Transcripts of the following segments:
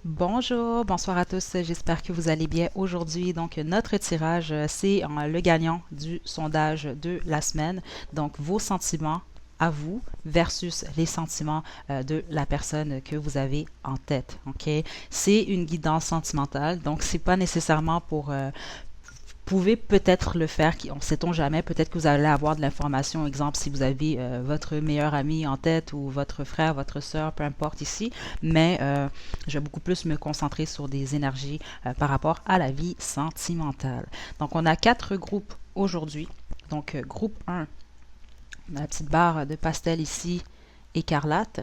Bonjour, bonsoir à tous, j'espère que vous allez bien aujourd'hui. Donc notre tirage, c'est le gagnant du sondage de la semaine. Donc vos sentiments à vous versus les sentiments de la personne que vous avez en tête. OK? C'est une guidance sentimentale, donc c'est pas nécessairement pour pouvez peut-être le faire, on ne sait-on jamais, peut-être que vous allez avoir de l'information, exemple si vous avez votre meilleur ami en tête ou votre frère, votre soeur, peu importe ici, mais je vais beaucoup plus me concentrer sur des énergies par rapport à la vie sentimentale. Donc on a 4 groupes aujourd'hui. Donc groupe 1, on a la petite barre de pastel ici, écarlate.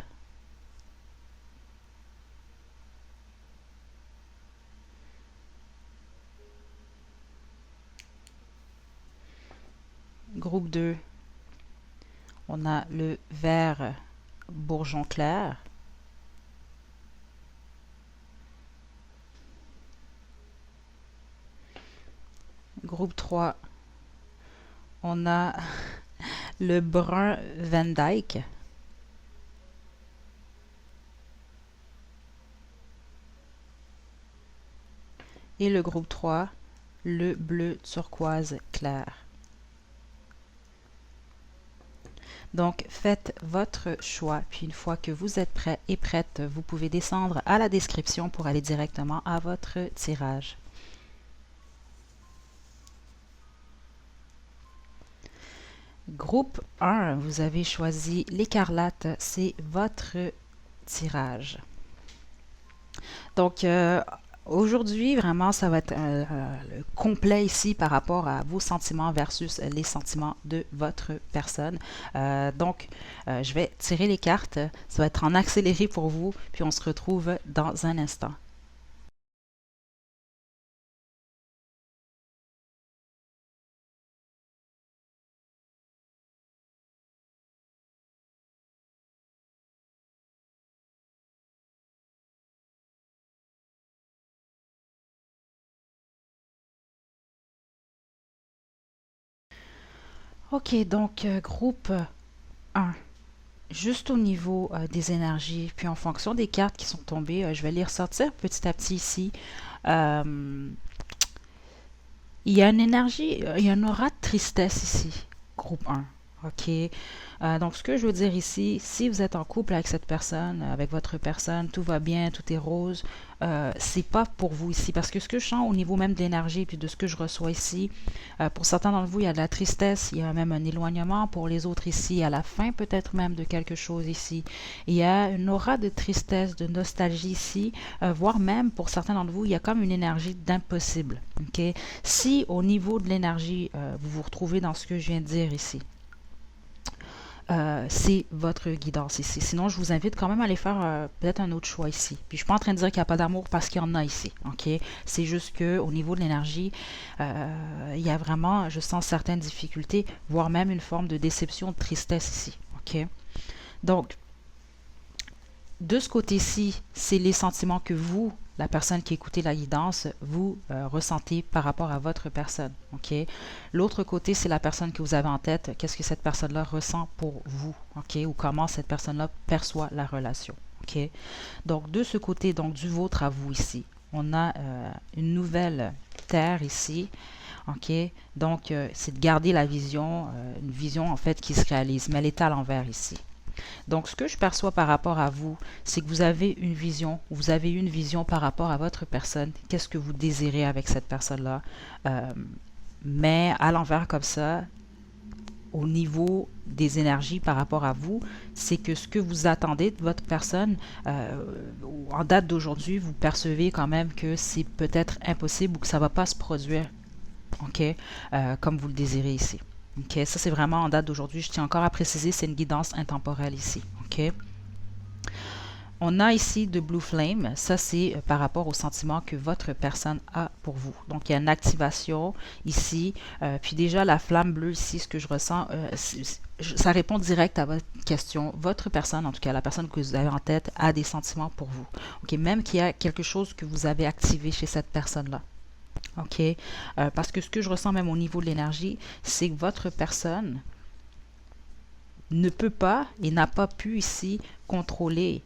Groupe 2, on a le vert bourgeon clair. Groupe 3, on a le brun Van Dyke. Et le groupe 3, le bleu turquoise clair. Donc, faites votre choix, puis une fois que vous êtes prêt et prête, vous pouvez descendre à la description pour aller directement à votre tirage. Groupe 1, vous avez choisi l'écarlate, c'est votre tirage. Donc, aujourd'hui, vraiment, ça va être complet ici par rapport à vos sentiments versus les sentiments de votre personne. Je vais tirer les cartes. Ça va être en accéléré pour vous, puis on se retrouve dans un instant. Ok, donc groupe 1. Juste au niveau des énergies, puis en fonction des cartes qui sont tombées, je vais les ressortir petit à petit ici. Euh, il y a une énergie, il y a une aura de tristesse ici, groupe 1. OK. Donc, ce que je veux dire ici, si vous êtes en couple avec cette personne, avec votre personne, tout va bien, tout est rose, c'est pas pour vous ici. Parce que ce que je sens au niveau même de l'énergie puis de ce que je reçois ici, pour certains d'entre vous, il y a de la tristesse, il y a même un éloignement. Pour les autres ici, à la fin peut-être même de quelque chose ici. Il y a une aura de tristesse, de nostalgie ici, voire même pour certains d'entre vous, il y a comme une énergie d'impossible. OK? Si au niveau de l'énergie, vous vous retrouvez dans ce que je viens de dire ici, c'est votre guidance ici. Sinon, je vous invite quand même à aller faire peut-être un autre choix ici. Puis, je suis pas en train de dire qu'il n'y a pas d'amour parce qu'il y en a ici. OK? C'est juste que au niveau de l'énergie, il y a vraiment, je sens certaines difficultés, voire même une forme de déception, de tristesse ici. OK? Donc, de ce côté-ci, c'est les sentiments que vous, la personne qui écoutez la guidance, vous ressentez par rapport à votre personne. OK? L'autre côté, c'est la personne que vous avez en tête. Qu'est-ce que cette personne-là ressent pour vous? OK? Ou comment cette personne-là perçoit la relation. OK? Donc, de ce côté, donc du vôtre à vous ici, on a une nouvelle terre ici. OK? Donc, c'est de garder la vision, une vision en fait qui se réalise, mais elle est à l'envers ici. Donc, ce que je perçois par rapport à vous, c'est que vous avez une vision, vous avez une vision par rapport à votre personne. Qu'est-ce que vous désirez avec cette personne-là? Euh, mais à l'envers comme ça, au niveau des énergies par rapport à vous, c'est que ce que vous attendez de votre personne, en date d'aujourd'hui, vous percevez quand même que c'est peut-être impossible ou que ça ne va pas se produire, OK, comme vous le désirez ici. OK, ça c'est vraiment en date d'aujourd'hui. Je tiens encore à préciser, c'est une guidance intemporelle ici. OK. On a ici de Blue Flame. Ça, c'est par rapport au sentiment que votre personne a pour vous. Donc, il y a une activation ici. Puis déjà, la flamme bleue ici, ce que je ressens, ça répond direct à votre question. Votre personne, en tout cas la personne que vous avez en tête, a des sentiments pour vous. OK, même qu'il y a quelque chose que vous avez activé chez cette personne-là. OK? Parce que ce que je ressens même au niveau de l'énergie, c'est que votre personne ne peut pas et n'a pas pu ici contrôler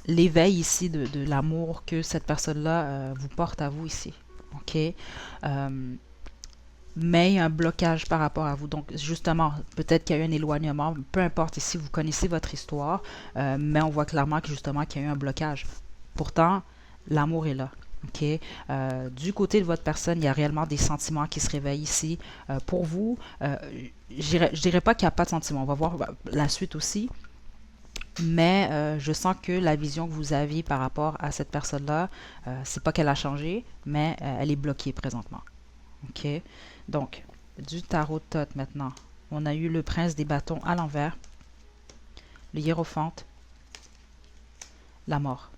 l'éveil ici de l'amour que cette personne-là vous porte à vous ici. OK? Mais il y a un blocage par rapport à vous. Donc, justement, peut-être qu'il y a eu un éloignement, peu importe ici, vous connaissez votre histoire, mais on voit clairement que justement qu'il y a eu un blocage. Pourtant, l'amour est là. OK? Du côté de votre personne, il y a réellement des sentiments qui se réveillent ici. Pour vous, je dirais pas qu'il n'y a pas de sentiments. On va voir la suite aussi. Mais je sens que la vision que vous aviez par rapport à cette personne-là, c'est pas qu'elle a changé, mais elle est bloquée présentement. OK? Donc, du tarot de Thoth maintenant. On a eu le prince des bâtons à l'envers, le hiérophante, la mort.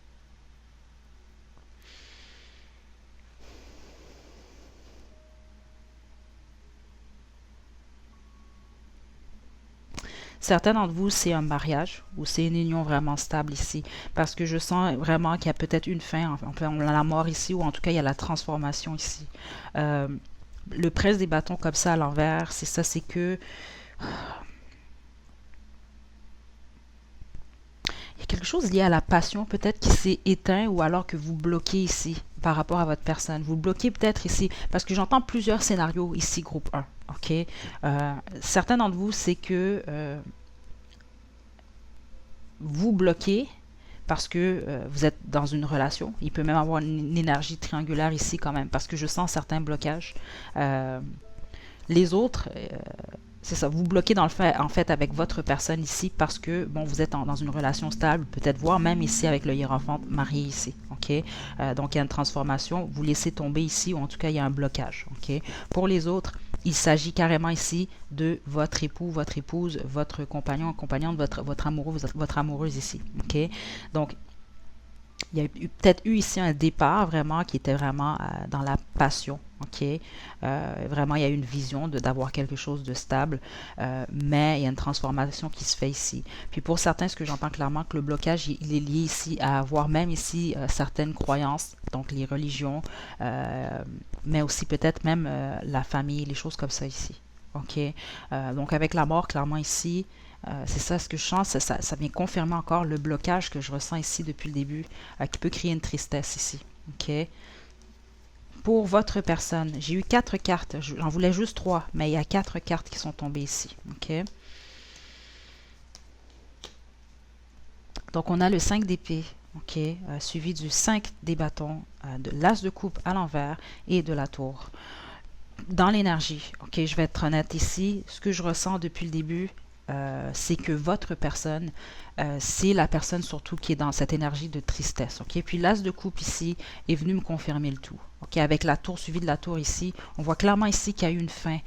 Certains d'entre vous, c'est un mariage ou c'est une union vraiment stable ici. Parce que je sens vraiment qu'il y a peut-être une fin. Enfin, on a la mort ici ou en tout cas, il y a la transformation ici. Le prince des bâtons comme ça à l'envers, c'est ça, c'est que il y a quelque chose lié à la passion peut-être qui s'est éteint ou alors que vous bloquez ici par rapport à votre personne. Vous bloquez peut-être ici parce que j'entends plusieurs scénarios ici, groupe 1. OK? Certains d'entre vous, c'est que vous bloquez parce que vous êtes dans une relation. Il peut même avoir une énergie triangulaire ici quand même parce que je sens certains blocages. Les autres, c'est ça, vous bloquez dans le fait, en fait avec votre personne ici parce que, bon, vous êtes dans une relation stable, peut-être voire même ici avec le hiérophante marié ici, OK? Donc, il y a une transformation, vous laissez tomber ici, ou en tout cas, il y a un blocage, OK? Pour les autres, il s'agit carrément ici de votre époux, votre épouse, votre compagnon, compagnonne, votre amoureux, votre amoureuse ici, OK? Donc, il y a peut-être eu ici un départ vraiment qui était vraiment dans la passion, ok? Vraiment, il y a eu une vision d'avoir quelque chose de stable, mais il y a une transformation qui se fait ici. Puis pour certains, ce que j'entends clairement, que le blocage, il est lié ici à avoir même ici certaines croyances, donc les religions, mais aussi peut-être même la famille, les choses comme ça ici. OK? Donc avec la mort, clairement ici, c'est ça ce que je sens, ça vient confirmer encore le blocage que je ressens ici depuis le début, qui peut créer une tristesse ici. OK? Pour votre personne, j'ai eu 4 cartes, j'en voulais juste 3, mais il y a 4 cartes qui sont tombées ici. OK? Donc on a le 5 d'épée, OK? Suivi du 5 des bâtons, de l'as de coupe à l'envers et de la tour. Dans l'énergie, OK, je vais être honnête ici, ce que je ressens depuis le début, c'est que votre personne, c'est la personne surtout qui est dans cette énergie de tristesse. OK? Puis l'as de coupe ici est venu me confirmer le tout. OK? Avec la tour suivie de la tour ici, on voit clairement ici qu'il y a eu une fin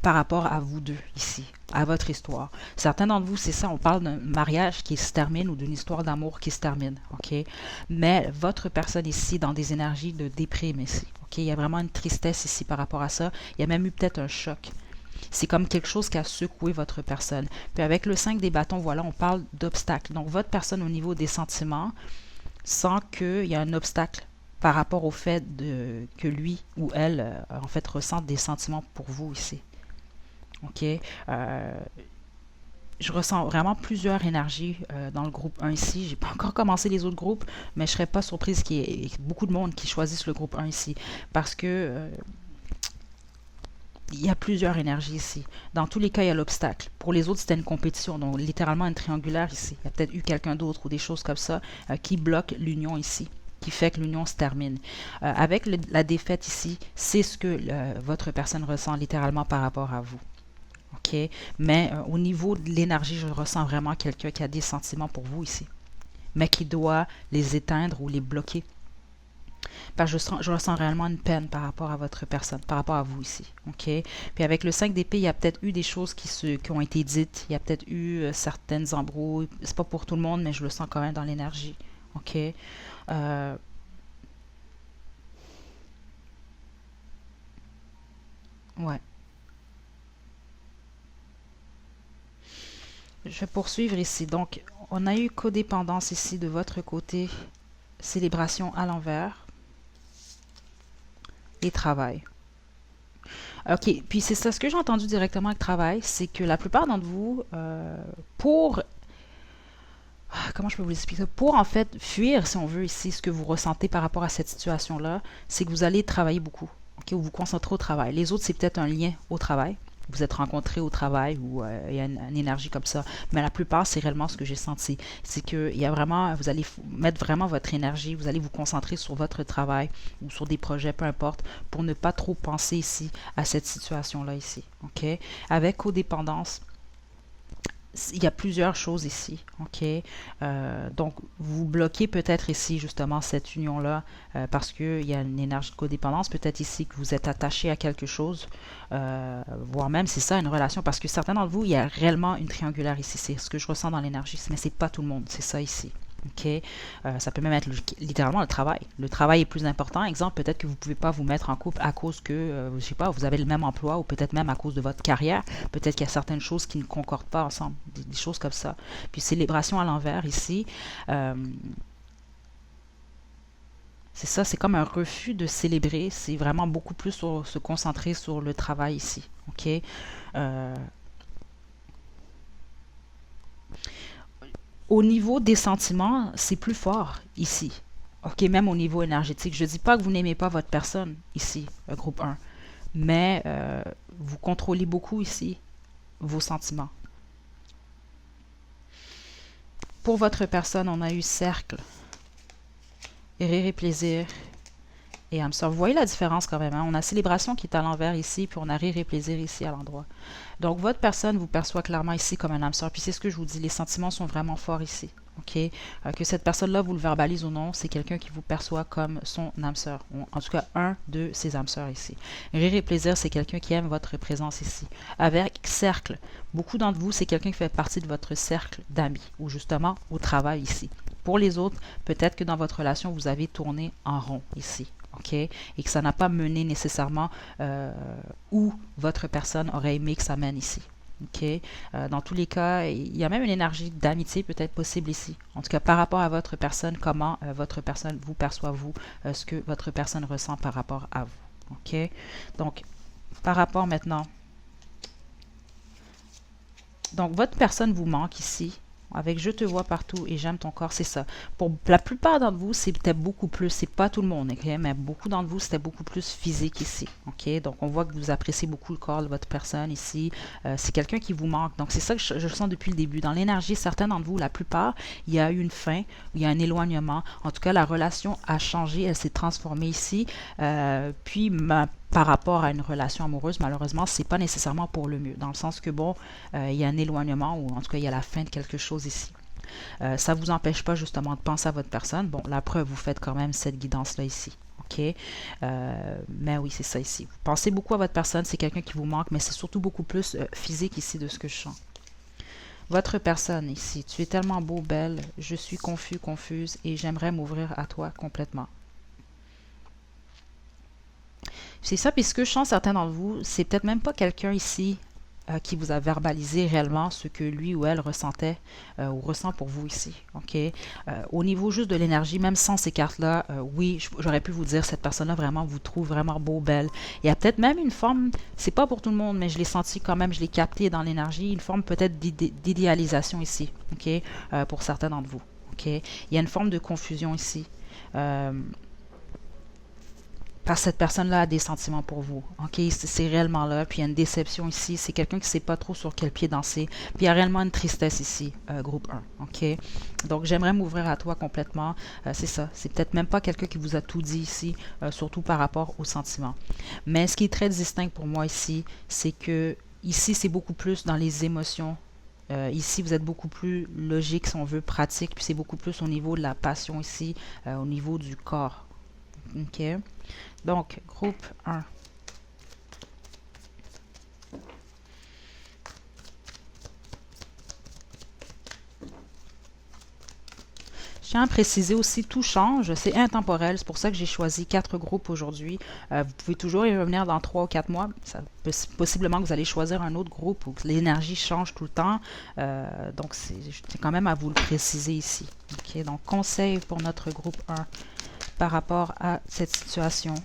par rapport à vous deux ici, à votre histoire. Certains d'entre vous, c'est ça, on parle d'un mariage qui se termine ou d'une histoire d'amour qui se termine. OK? Mais votre personne ici, dans des énergies de déprime ici. OK? Il y a vraiment une tristesse ici par rapport à ça. Il y a même eu peut-être un choc. C'est comme quelque chose qui a secoué votre personne. Puis avec le 5 des bâtons, voilà, on parle d'obstacle. Donc votre personne au niveau des sentiments sent qu'il y a un obstacle par rapport au fait que lui ou elle, en fait, ressente des sentiments pour vous ici. OK? Je ressens vraiment plusieurs énergies dans le groupe 1 ici. J'ai pas encore commencé les autres groupes, mais je serais pas surprise qu'il y ait beaucoup de monde qui choisisse le groupe 1 ici. Parce que il y a plusieurs énergies ici. Dans tous les cas, il y a l'obstacle. Pour les autres, c'était une compétition, donc littéralement une triangulaire ici. Il y a peut-être eu quelqu'un d'autre ou des choses comme ça qui bloquent l'union ici, qui fait que l'union se termine. Avec la défaite ici, c'est ce que votre personne ressent littéralement par rapport à vous. OK? Mais au niveau de l'énergie, je ressens vraiment quelqu'un qui a des sentiments pour vous ici, mais qui doit les éteindre ou les bloquer. Parce que je ressens réellement une peine par rapport à votre personne, par rapport à vous ici. OK? Puis avec le 5 d'épée, il y a peut-être eu des choses qui ont été dites. Il y a peut-être eu certaines embrouilles. C'est pas pour tout le monde, mais je le sens quand même dans l'énergie. OK? Ouais. Je vais poursuivre ici. Donc, on a eu codépendance ici de votre côté. Célébration à l'envers. Et travail. OK, puis c'est ça, ce que j'ai entendu directement avec travail, c'est que la plupart d'entre vous, pour comment je peux vous expliquer ça? Pour en fait fuir, si on veut, ici, ce que vous ressentez par rapport à cette situation-là, c'est que vous allez travailler beaucoup, ok, ou vous concentrer au travail. Les autres, c'est peut-être un lien au travail. Vous êtes rencontrés au travail ou il y a une énergie comme ça. Mais la plupart, c'est réellement ce que j'ai senti. C'est que il y a vraiment, vous allez mettre vraiment votre énergie, vous allez vous concentrer sur votre travail ou sur des projets, peu importe, pour ne pas trop penser ici à cette situation-là ici. Ok? Avec codépendance, il y a plusieurs choses ici, ok? Donc, vous bloquez peut-être ici, justement, cette union-là, parce qu'il y a une énergie de codépendance. Peut-être ici que vous êtes attaché à quelque chose, voire même, c'est ça, une relation, parce que certains d'entre vous, il y a réellement une triangulaire ici. C'est ce que je ressens dans l'énergie, mais c'est pas tout le monde, c'est ça ici. Ok, ça peut même être littéralement le travail. Le travail est plus important. Exemple, peut-être que vous ne pouvez pas vous mettre en couple à cause que, je sais pas, vous avez le même emploi ou peut-être même à cause de votre carrière. Peut-être qu'il y a certaines choses qui ne concordent pas ensemble, des choses comme ça. Puis célébration à l'envers ici, c'est ça, c'est comme un refus de célébrer. C'est vraiment beaucoup plus sur se concentrer sur le travail ici. Ok, Euh, au niveau des sentiments, c'est plus fort ici. OK, même au niveau énergétique. Je ne dis pas que vous n'aimez pas votre personne ici, groupe 1, mais vous contrôlez beaucoup ici vos sentiments. Pour votre personne, on a eu cercle, rire et plaisir et âme sœur. Vous voyez la différence quand même, hein? On a célébration qui est à l'envers ici, puis on a rire et plaisir ici à l'endroit. Donc, votre personne vous perçoit clairement ici comme un âme sœur. Puis c'est ce que je vous dis, les sentiments sont vraiment forts ici. OK? Que cette personne-là vous le verbalise ou non, c'est quelqu'un qui vous perçoit comme son âme sœur. En tout cas, un de ses âmes sœurs ici. Rire et plaisir, c'est quelqu'un qui aime votre présence ici. Avec cercle, beaucoup d'entre vous, c'est quelqu'un qui fait partie de votre cercle d'amis ou justement au travail ici. Pour les autres, peut-être que dans votre relation, vous avez tourné en rond ici. OK? Et que ça n'a pas mené nécessairement où votre personne aurait aimé que ça mène ici. OK? Dans tous les cas, il y a même une énergie d'amitié peut-être possible ici. En tout cas, par rapport à votre personne, comment votre personne vous perçoit, vous, ce que votre personne ressent par rapport à vous. OK? Donc, par rapport maintenant. Donc, votre personne vous manque ici. Avec je te vois partout et j'aime ton corps, c'est ça. Pour la plupart d'entre vous, c'était beaucoup plus, c'est pas tout le monde, okay? Mais beaucoup d'entre vous, c'était beaucoup plus physique ici. OK? Donc, on voit que vous appréciez beaucoup le corps de votre personne ici. C'est quelqu'un qui vous manque. Donc, c'est ça que je sens depuis le début. Dans l'énergie, certains d'entre vous, la plupart, il y a eu une fin, il y a un éloignement. En tout cas, la relation a changé, elle s'est transformée ici. Par rapport à une relation amoureuse, malheureusement, c'est pas nécessairement pour le mieux. Dans le sens que, bon, il y a un éloignement ou en tout cas, il y a la fin de quelque chose ici. Ça ne vous empêche pas justement de penser à votre personne. Bon, la preuve, vous faites quand même cette guidance-là ici. OK? Mais oui, c'est ça ici. Vous pensez beaucoup à votre personne, c'est quelqu'un qui vous manque, mais c'est surtout beaucoup plus physique ici de ce que je sens. Votre personne ici, tu es tellement beau, belle, je suis confus, confuse et j'aimerais m'ouvrir à toi complètement. C'est ça, puis ce que je sens certains d'entre vous, c'est peut-être même pas quelqu'un ici qui vous a verbalisé réellement ce que lui ou elle ressentait ou ressent pour vous ici. OK? Au niveau juste de l'énergie, même sans ces cartes-là, oui, j'aurais pu vous dire, cette personne-là vraiment vous trouve vraiment beau, belle. Il y a peut-être même une forme, c'est pas pour tout le monde, mais je l'ai senti quand même, je l'ai capté dans l'énergie, une forme peut-être d'idéalisation ici. OK? Pour certains d'entre vous. OK? Il y a une forme de confusion ici. Parce que cette personne-là a des sentiments pour vous. OK? C'est réellement là. Puis il y a une déception ici. C'est quelqu'un qui ne sait pas trop sur quel pied danser. Puis il y a réellement une tristesse ici, groupe 1. OK? Donc j'aimerais m'ouvrir à toi complètement. C'est ça. C'est peut-être même pas quelqu'un qui vous a tout dit ici, surtout par rapport aux sentiments. Mais ce qui est très distinct pour moi ici, c'est que ici, c'est beaucoup plus dans les émotions. Ici, vous êtes beaucoup plus logique, si on veut, pratique. Puis c'est beaucoup plus au niveau de la passion ici, au niveau du corps. OK? Donc, groupe 1. Je tiens à préciser aussi, tout change, c'est intemporel, c'est pour ça que j'ai choisi 4 groupes aujourd'hui. Vous pouvez toujours y revenir dans 3 ou 4 mois, possiblement que vous allez choisir un autre groupe où l'énergie change tout le temps, donc je tiens quand même à vous le préciser ici. Okay? Donc, conseil pour notre groupe 1 par rapport à cette situation.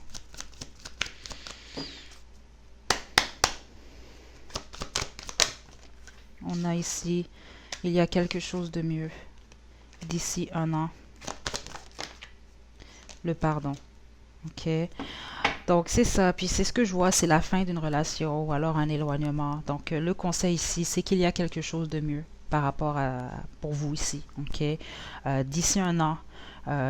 On a ici, il y a quelque chose de mieux. d'ici un an, le pardon. OK? Donc, c'est ça. Puis, c'est ce que je vois, c'est la fin d'une relation ou alors un éloignement. Donc, le conseil ici, c'est qu'il y a quelque chose de mieux par rapport à pour vous ici. OK? D'ici un an,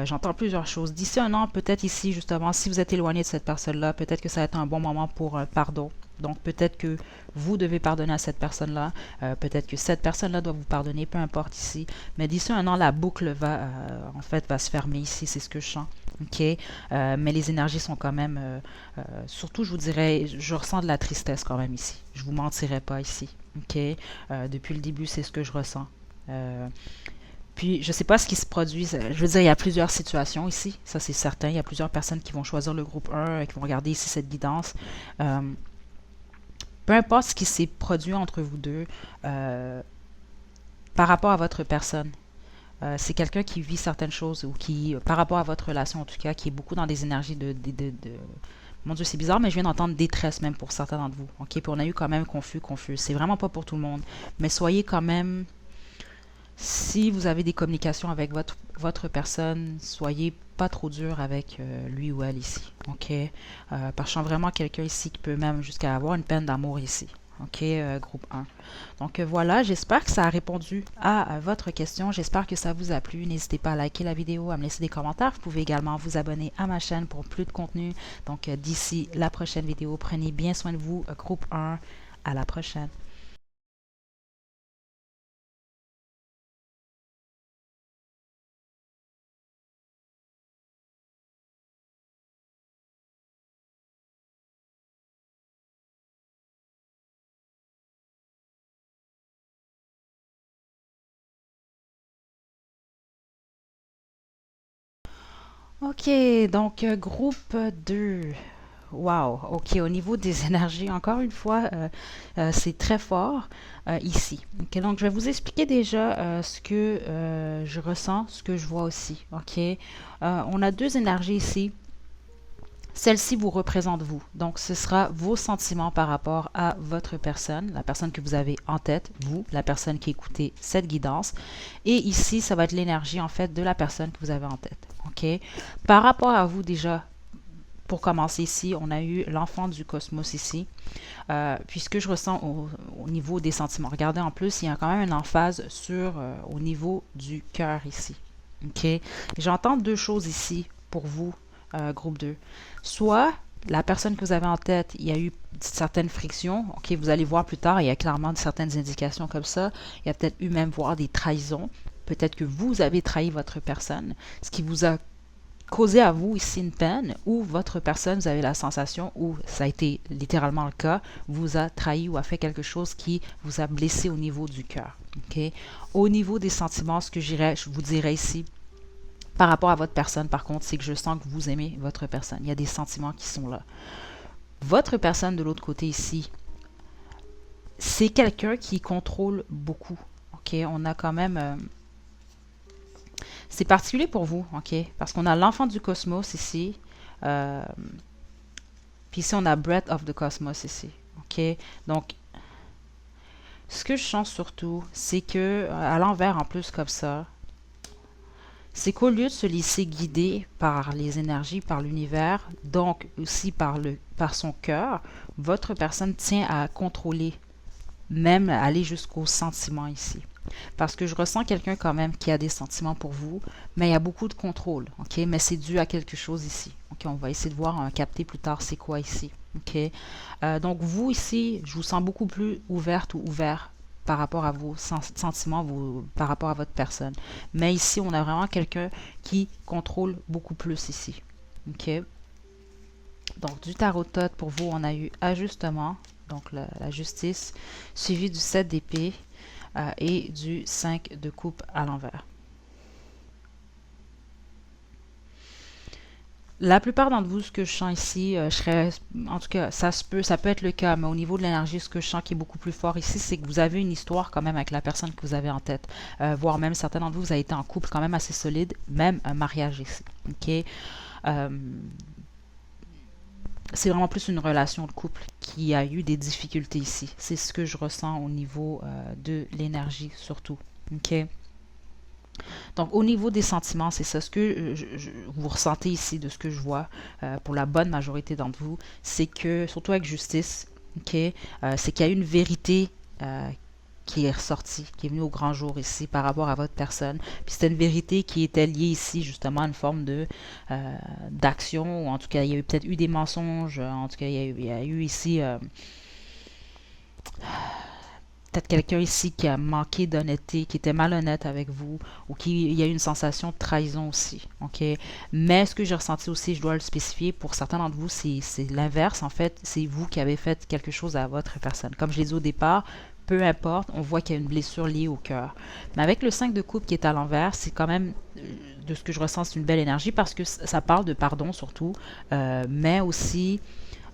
j'entends plusieurs choses. D'ici un an, peut-être ici, justement, si vous êtes éloigné de cette personne-là, peut-être que ça va être un bon moment pour un pardon. Donc, peut-être que vous devez pardonner à cette personne-là. Peut-être que cette personne-là doit vous pardonner, peu importe ici. Mais d'ici un an, la boucle va, en fait, va se fermer ici. C'est ce que je sens. OK? Mais les énergies sont quand même, surtout, je vous dirais, je ressens de la tristesse quand même ici. Je vous mentirai pas ici. OK? Depuis le début, c'est ce que je ressens. Puis, je sais pas ce qui se produit. Je veux dire, il y a plusieurs situations ici. Ça, c'est certain. Il y a plusieurs personnes qui vont choisir le groupe 1, qui vont regarder ici cette guidance. Euh, peu importe ce qui s'est produit entre vous deux, par rapport à votre personne, c'est quelqu'un qui vit certaines choses ou qui, par rapport à votre relation en tout cas, qui est beaucoup dans des énergies Mon Dieu, c'est bizarre, mais je viens d'entendre détresse même pour certains d'entre vous. OK? Puis on a eu quand même confus. C'est vraiment pas pour tout le monde. Mais soyez quand même, si vous avez des communications avec votre personne, soyez pas trop dur avec lui ou elle ici. OK? Parce que je sens vraiment quelqu'un ici qui peut même jusqu'à avoir une peine d'amour ici. OK, groupe 1. Donc voilà, j'espère que ça a répondu à votre question. J'espère que ça vous a plu. N'hésitez pas à liker la vidéo, à me laisser des commentaires. Vous pouvez également vous abonner à ma chaîne pour plus de contenu. Donc d'ici la prochaine vidéo, prenez bien soin de vous, groupe 1. À la prochaine. OK, donc groupe 2. Wow, OK, au niveau des énergies, encore une fois, c'est très fort ici. OK, donc je vais vous expliquer déjà ce que je ressens, ce que je vois aussi. OK, on a deux énergies ici. Celle-ci vous représente vous. Donc, ce sera vos sentiments par rapport à votre personne, la personne que vous avez en tête, vous, la personne qui écoutez cette guidance. Et ici, ça va être l'énergie, en fait, de la personne que vous avez en tête. OK? Par rapport à vous, déjà, pour commencer ici, on a eu l'enfant du cosmos ici. Puisque je ressens au niveau des sentiments. Regardez, en plus, il y a quand même une emphase sur au niveau du cœur ici. OK? J'entends deux choses ici pour vous, groupe 2. Soit la personne que vous avez en tête, il y a eu certaines frictions. OK, vous allez voir plus tard, il y a clairement certaines indications comme ça. Il y a peut-être eu même voir des trahisons. Peut-être que vous avez trahi votre personne, ce qui vous a causé à vous ici une peine, ou votre personne, vous avez la sensation, ou ça a été littéralement le cas, vous a trahi ou a fait quelque chose qui vous a blessé au niveau du cœur. OK? Au niveau des sentiments, ce que je vous dirais ici, par rapport à votre personne, par contre, c'est que je sens que vous aimez votre personne. Il y a des sentiments qui sont là. Votre personne de l'autre côté ici, c'est quelqu'un qui contrôle beaucoup. OK? On a quand même... c'est particulier pour vous, OK? Parce qu'on a l'enfant du cosmos ici. Euh, Puis ici, on a Breath of the Cosmos ici. OK? Donc, ce que je sens surtout, c'est que, à l'envers en plus comme ça, c'est qu'au lieu de se laisser guider par les énergies, par l'univers, donc aussi par son cœur, votre personne tient à contrôler, même aller jusqu'aux sentiments ici. Parce que je ressens quelqu'un quand même qui a des sentiments pour vous, mais il y a beaucoup de contrôle, ok? Mais c'est dû à quelque chose ici. Ok, on va essayer de voir, capter plus tard c'est quoi ici. Ok? Donc vous ici, je vous sens beaucoup plus ouverte ou ouvert par rapport à vos sentiments, par rapport à votre personne. Mais ici, on a vraiment quelqu'un qui contrôle beaucoup plus ici. Ok? Donc du tarot de Thoth, pour vous, on a eu ajustement, donc la justice, suivi du 7 d'épée et du 5 de coupe à l'envers. La plupart d'entre vous, ce que je sens ici, en tout cas, ça peut être le cas, mais au niveau de l'énergie, ce que je sens qui est beaucoup plus fort ici, c'est que vous avez une histoire quand même avec la personne que vous avez en tête, voire même certains d'entre vous, vous avez été en couple quand même assez solide, même un mariage ici, ok? C'est vraiment plus une relation de couple qui a eu des difficultés ici. C'est ce que je ressens au niveau de l'énergie surtout, ok? Donc, au niveau des sentiments, c'est ça ce que vous ressentez ici de ce que je vois pour la bonne majorité d'entre vous, c'est que, surtout avec justice, ok, c'est qu'il y a une vérité qui est ressortie, qui est venue au grand jour ici par rapport à votre personne. Puis c'était une vérité qui était liée ici justement à une forme de d'action, ou en tout cas, il y a eu peut-être eu des mensonges, en tout cas, il y a eu ici peut-être quelqu'un ici qui a manqué d'honnêteté, qui était malhonnête avec vous, ou qui il y a eu une sensation de trahison aussi, ok? Mais ce que j'ai ressenti aussi, je dois le spécifier, pour certains d'entre vous, c'est l'inverse, en fait, c'est vous qui avez fait quelque chose à votre personne. Comme je l'ai dit au départ, peu importe, on voit qu'il y a une blessure liée au cœur. Mais avec le 5 de coupe qui est à l'envers, c'est quand même, de ce que je ressens, c'est une belle énergie, parce que ça parle de pardon surtout, mais aussi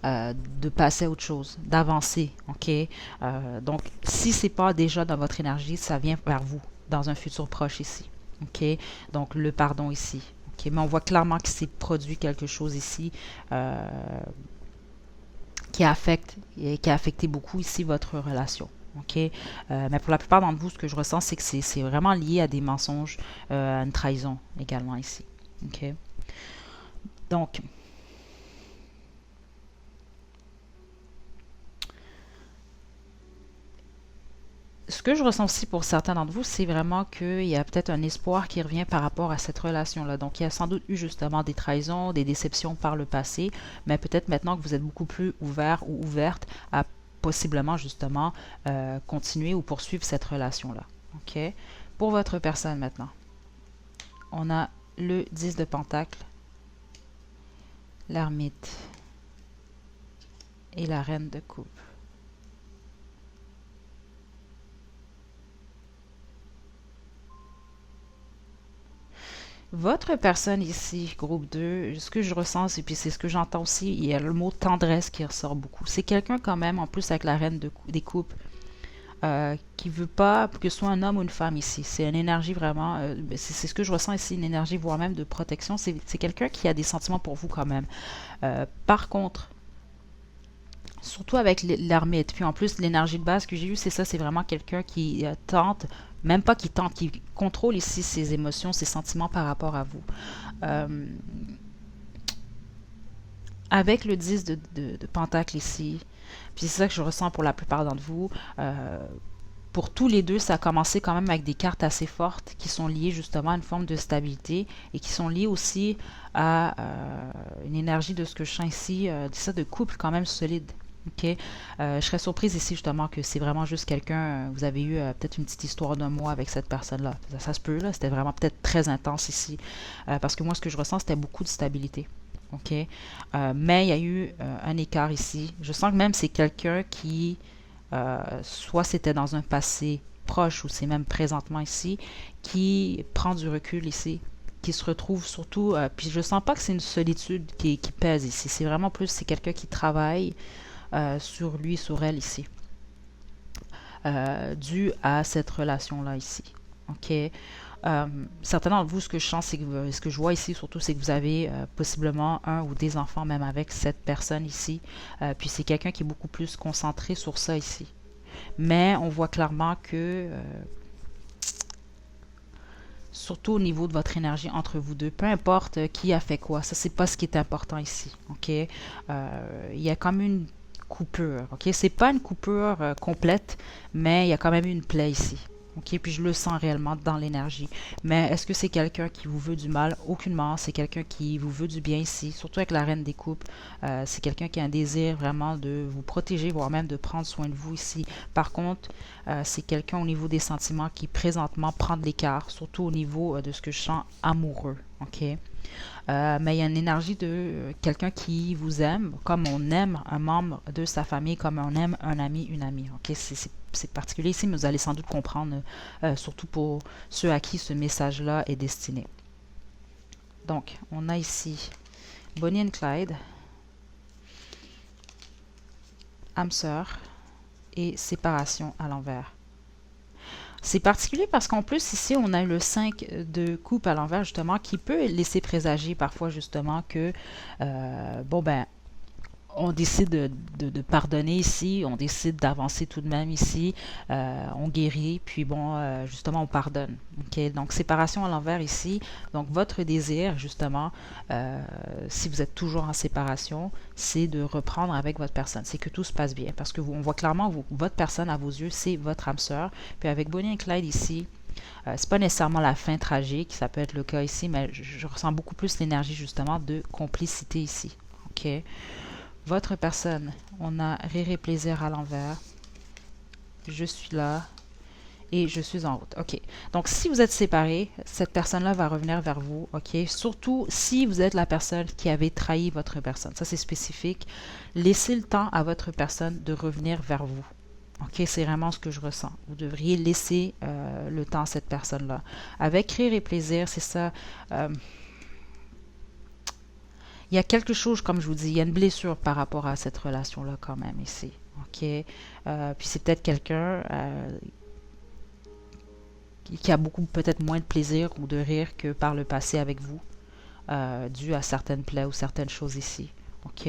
de passer à autre chose, d'avancer, ok? Donc, si c'est pas déjà dans votre énergie, ça vient vers vous, dans un futur proche ici, ok? Donc, le pardon ici, ok? Mais on voit clairement que s'est produit quelque chose ici qui affecte et qui a affecté beaucoup ici votre relation. OK? Mais pour la plupart d'entre vous, ce que je ressens, c'est que c'est vraiment lié à des mensonges, à une trahison également ici. OK? Donc, ce que je ressens aussi pour certains d'entre vous, c'est vraiment qu'il y a peut-être un espoir qui revient par rapport à cette relation-là. Donc, il y a sans doute eu justement des trahisons, des déceptions par le passé, mais peut-être maintenant que vous êtes beaucoup plus ouvert ou ouverte à possiblement justement continuer ou poursuivre cette relation-là. OK? Pour votre personne maintenant, on a le 10 de Pentacle, l'ermite et la reine de coupe. Votre personne ici, groupe 2, ce que je ressens, et puis c'est ce que j'entends aussi, il y a le mot tendresse qui ressort beaucoup. C'est quelqu'un quand même, en plus avec la reine des coupes, qui veut pas que ce soit un homme ou une femme ici. C'est une énergie vraiment, c'est ce que je ressens ici, une énergie voire même de protection. C'est quelqu'un qui a des sentiments pour vous quand même. Par contre, surtout avec l'ermite, puis en plus l'énergie de base que j'ai eue, c'est ça, c'est vraiment quelqu'un qui tente, même pas qui tente, qui contrôle ici ses émotions, ses sentiments par rapport à vous. Euh, avec le 10 de Pentacle ici, puis c'est ça que je ressens pour la plupart d'entre vous, pour tous les deux, ça a commencé quand même avec des cartes assez fortes qui sont liées justement à une forme de stabilité et qui sont liées aussi à une énergie de ce que je sens ici, ça de couple quand même solide. OK? Je serais surprise ici justement que c'est vraiment juste quelqu'un, vous avez eu peut-être une petite histoire d'un mois avec cette personne-là. Ça se peut, là, c'était vraiment peut-être très intense ici. Parce que moi, ce que je ressens, c'était beaucoup de stabilité. OK? Mais il y a eu un écart ici. Je sens que même c'est quelqu'un qui, soit c'était dans un passé proche ou c'est même présentement ici, qui prend du recul ici, qui se retrouve surtout, puis je sens pas que c'est une solitude qui pèse ici, c'est vraiment plus, c'est quelqu'un qui travaille sur lui, sur elle ici, dû à cette relation-là ici. OK? Certainement, vous, ce que je sens, c'est que ce que je vois ici, surtout, c'est que vous avez possiblement un ou des enfants même avec cette personne ici. Puis c'est quelqu'un qui est beaucoup plus concentré sur ça ici. Mais on voit clairement que, surtout au niveau de votre énergie entre vous deux, peu importe qui a fait quoi, ça, c'est pas ce qui est important ici. OK? Il y a comme une coupure. OK? C'est pas une coupure complète, mais il y a quand même une plaie ici. OK? Puis je le sens réellement dans l'énergie. Mais est-ce que c'est quelqu'un qui vous veut du mal? Aucunement. C'est quelqu'un qui vous veut du bien ici, surtout avec la reine des coupes. C'est quelqu'un qui a un désir vraiment de vous protéger, voire même de prendre soin de vous ici. Par contre, c'est quelqu'un au niveau des sentiments qui présentement prend de l'écart, surtout au niveau de ce que je sens amoureux. OK? Mais il y a une énergie de quelqu'un qui vous aime, comme on aime un membre de sa famille, comme on aime un ami, une amie. OK? C'est particulier ici, mais vous allez sans doute comprendre, surtout pour ceux à qui ce message-là est destiné. Donc, on a ici Bonnie and Clyde, âme sœur et séparation à l'envers. C'est particulier parce qu'en plus, ici, on a le 5 de coupe à l'envers, justement, qui peut laisser présager parfois, justement, que, bon, ben, on décide de pardonner ici, on décide d'avancer tout de même ici, on guérit, puis bon, justement, on pardonne. Ok. Donc, séparation à l'envers ici. Donc, votre désir, justement, si vous êtes toujours en séparation, c'est de reprendre avec votre personne. C'est que tout se passe bien. Parce que on voit clairement, votre personne, à vos yeux, c'est votre âme sœur. Puis avec Bonnie et Clyde ici, c'est pas nécessairement la fin tragique, ça peut être le cas ici, mais je ressens beaucoup plus l'énergie, justement, de complicité ici. Ok. Votre personne, on a rire et plaisir à l'envers. Je suis là et je suis en route. OK. Donc, si vous êtes séparés, cette personne-là va revenir vers vous. OK. Surtout si vous êtes la personne qui avait trahi votre personne. Ça, c'est spécifique. Laissez le temps à votre personne de revenir vers vous. OK. C'est vraiment ce que je ressens. Vous devriez laisser le temps à cette personne-là. Avec rire et plaisir, c'est ça. Il y a quelque chose, comme je vous dis, il y a une blessure par rapport à cette relation-là quand même ici. OK? Puis c'est peut-être quelqu'un qui a beaucoup, peut-être moins de plaisir ou de rire que par le passé avec vous, dû à certaines plaies ou certaines choses ici. OK?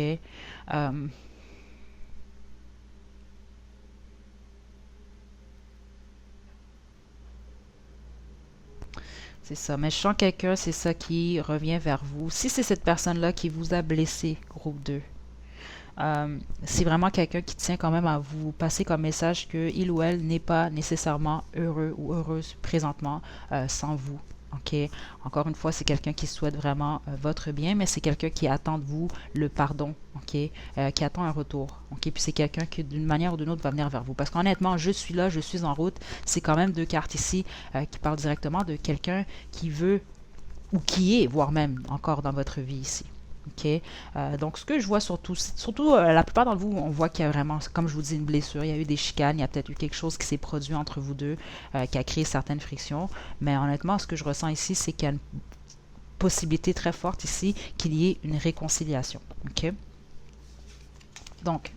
C'est ça. Mais je sens quelqu'un, c'est ça qui revient vers vous. Si c'est cette personne-là qui vous a blessé, groupe 2, c'est vraiment quelqu'un qui tient quand même à vous passer comme message que il ou elle n'est pas nécessairement heureux ou heureuse présentement sans vous. OK? Encore une fois, c'est quelqu'un qui souhaite vraiment votre bien, mais c'est quelqu'un qui attend de vous le pardon. OK? Qui attend un retour. OK? Puis c'est quelqu'un qui, d'une manière ou d'une autre, va venir vers vous. Parce qu'honnêtement, je suis là, je suis en route. C'est quand même deux cartes ici qui parlent directement de quelqu'un qui veut ou qui est, voire même encore dans votre vie ici. OK? Donc, ce que je vois surtout, la plupart d'entre vous, on voit qu'il y a vraiment, comme je vous dis, une blessure. Il y a eu des chicanes, il y a peut-être eu quelque chose qui s'est produit entre vous deux, qui a créé certaines frictions. Mais honnêtement, ce que je ressens ici, c'est qu'il y a une possibilité très forte ici qu'il y ait une réconciliation. OK? Donc,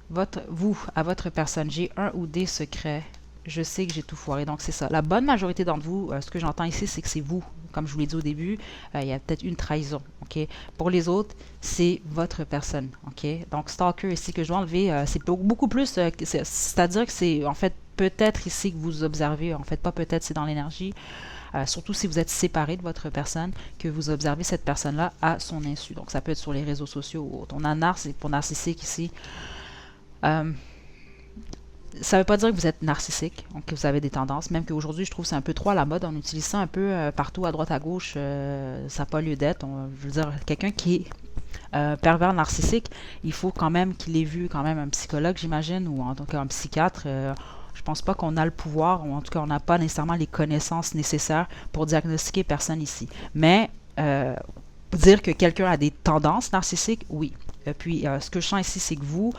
vous, à votre personne, j'ai un ou des secrets. Je sais que j'ai tout foiré. Donc, c'est ça. La bonne majorité d'entre vous, ce que j'entends ici, c'est que c'est vous. Comme je vous l'ai dit au début, il y a peut-être une trahison. OK? Pour les autres, c'est votre personne. OK? Donc, stalker ici que je dois enlever, c'est beaucoup plus. C'est-à-dire que c'est, en fait, peut-être ici que vous observez. En fait, pas peut-être, c'est dans l'énergie. Surtout si vous êtes séparé de votre personne, que vous observez cette personne-là à son insu. Donc, ça peut être sur les réseaux sociaux ou autre. On a pour narcissique ici. Ça ne veut pas dire que vous êtes narcissique, que vous avez des tendances, même qu'aujourd'hui, je trouve que c'est un peu trop à la mode. On utilise ça un peu partout, à droite, à gauche. Ça n'a pas lieu d'être. Je veux dire, quelqu'un qui est pervers narcissique, il faut quand même qu'il ait vu quand même un psychologue, j'imagine, ou en tout cas un psychiatre. Je pense pas qu'on a le pouvoir, ou en tout cas, on n'a pas nécessairement les connaissances nécessaires pour diagnostiquer personne ici. Mais dire que quelqu'un a des tendances narcissiques, oui. Puis, ce que je sens ici, c'est que vous,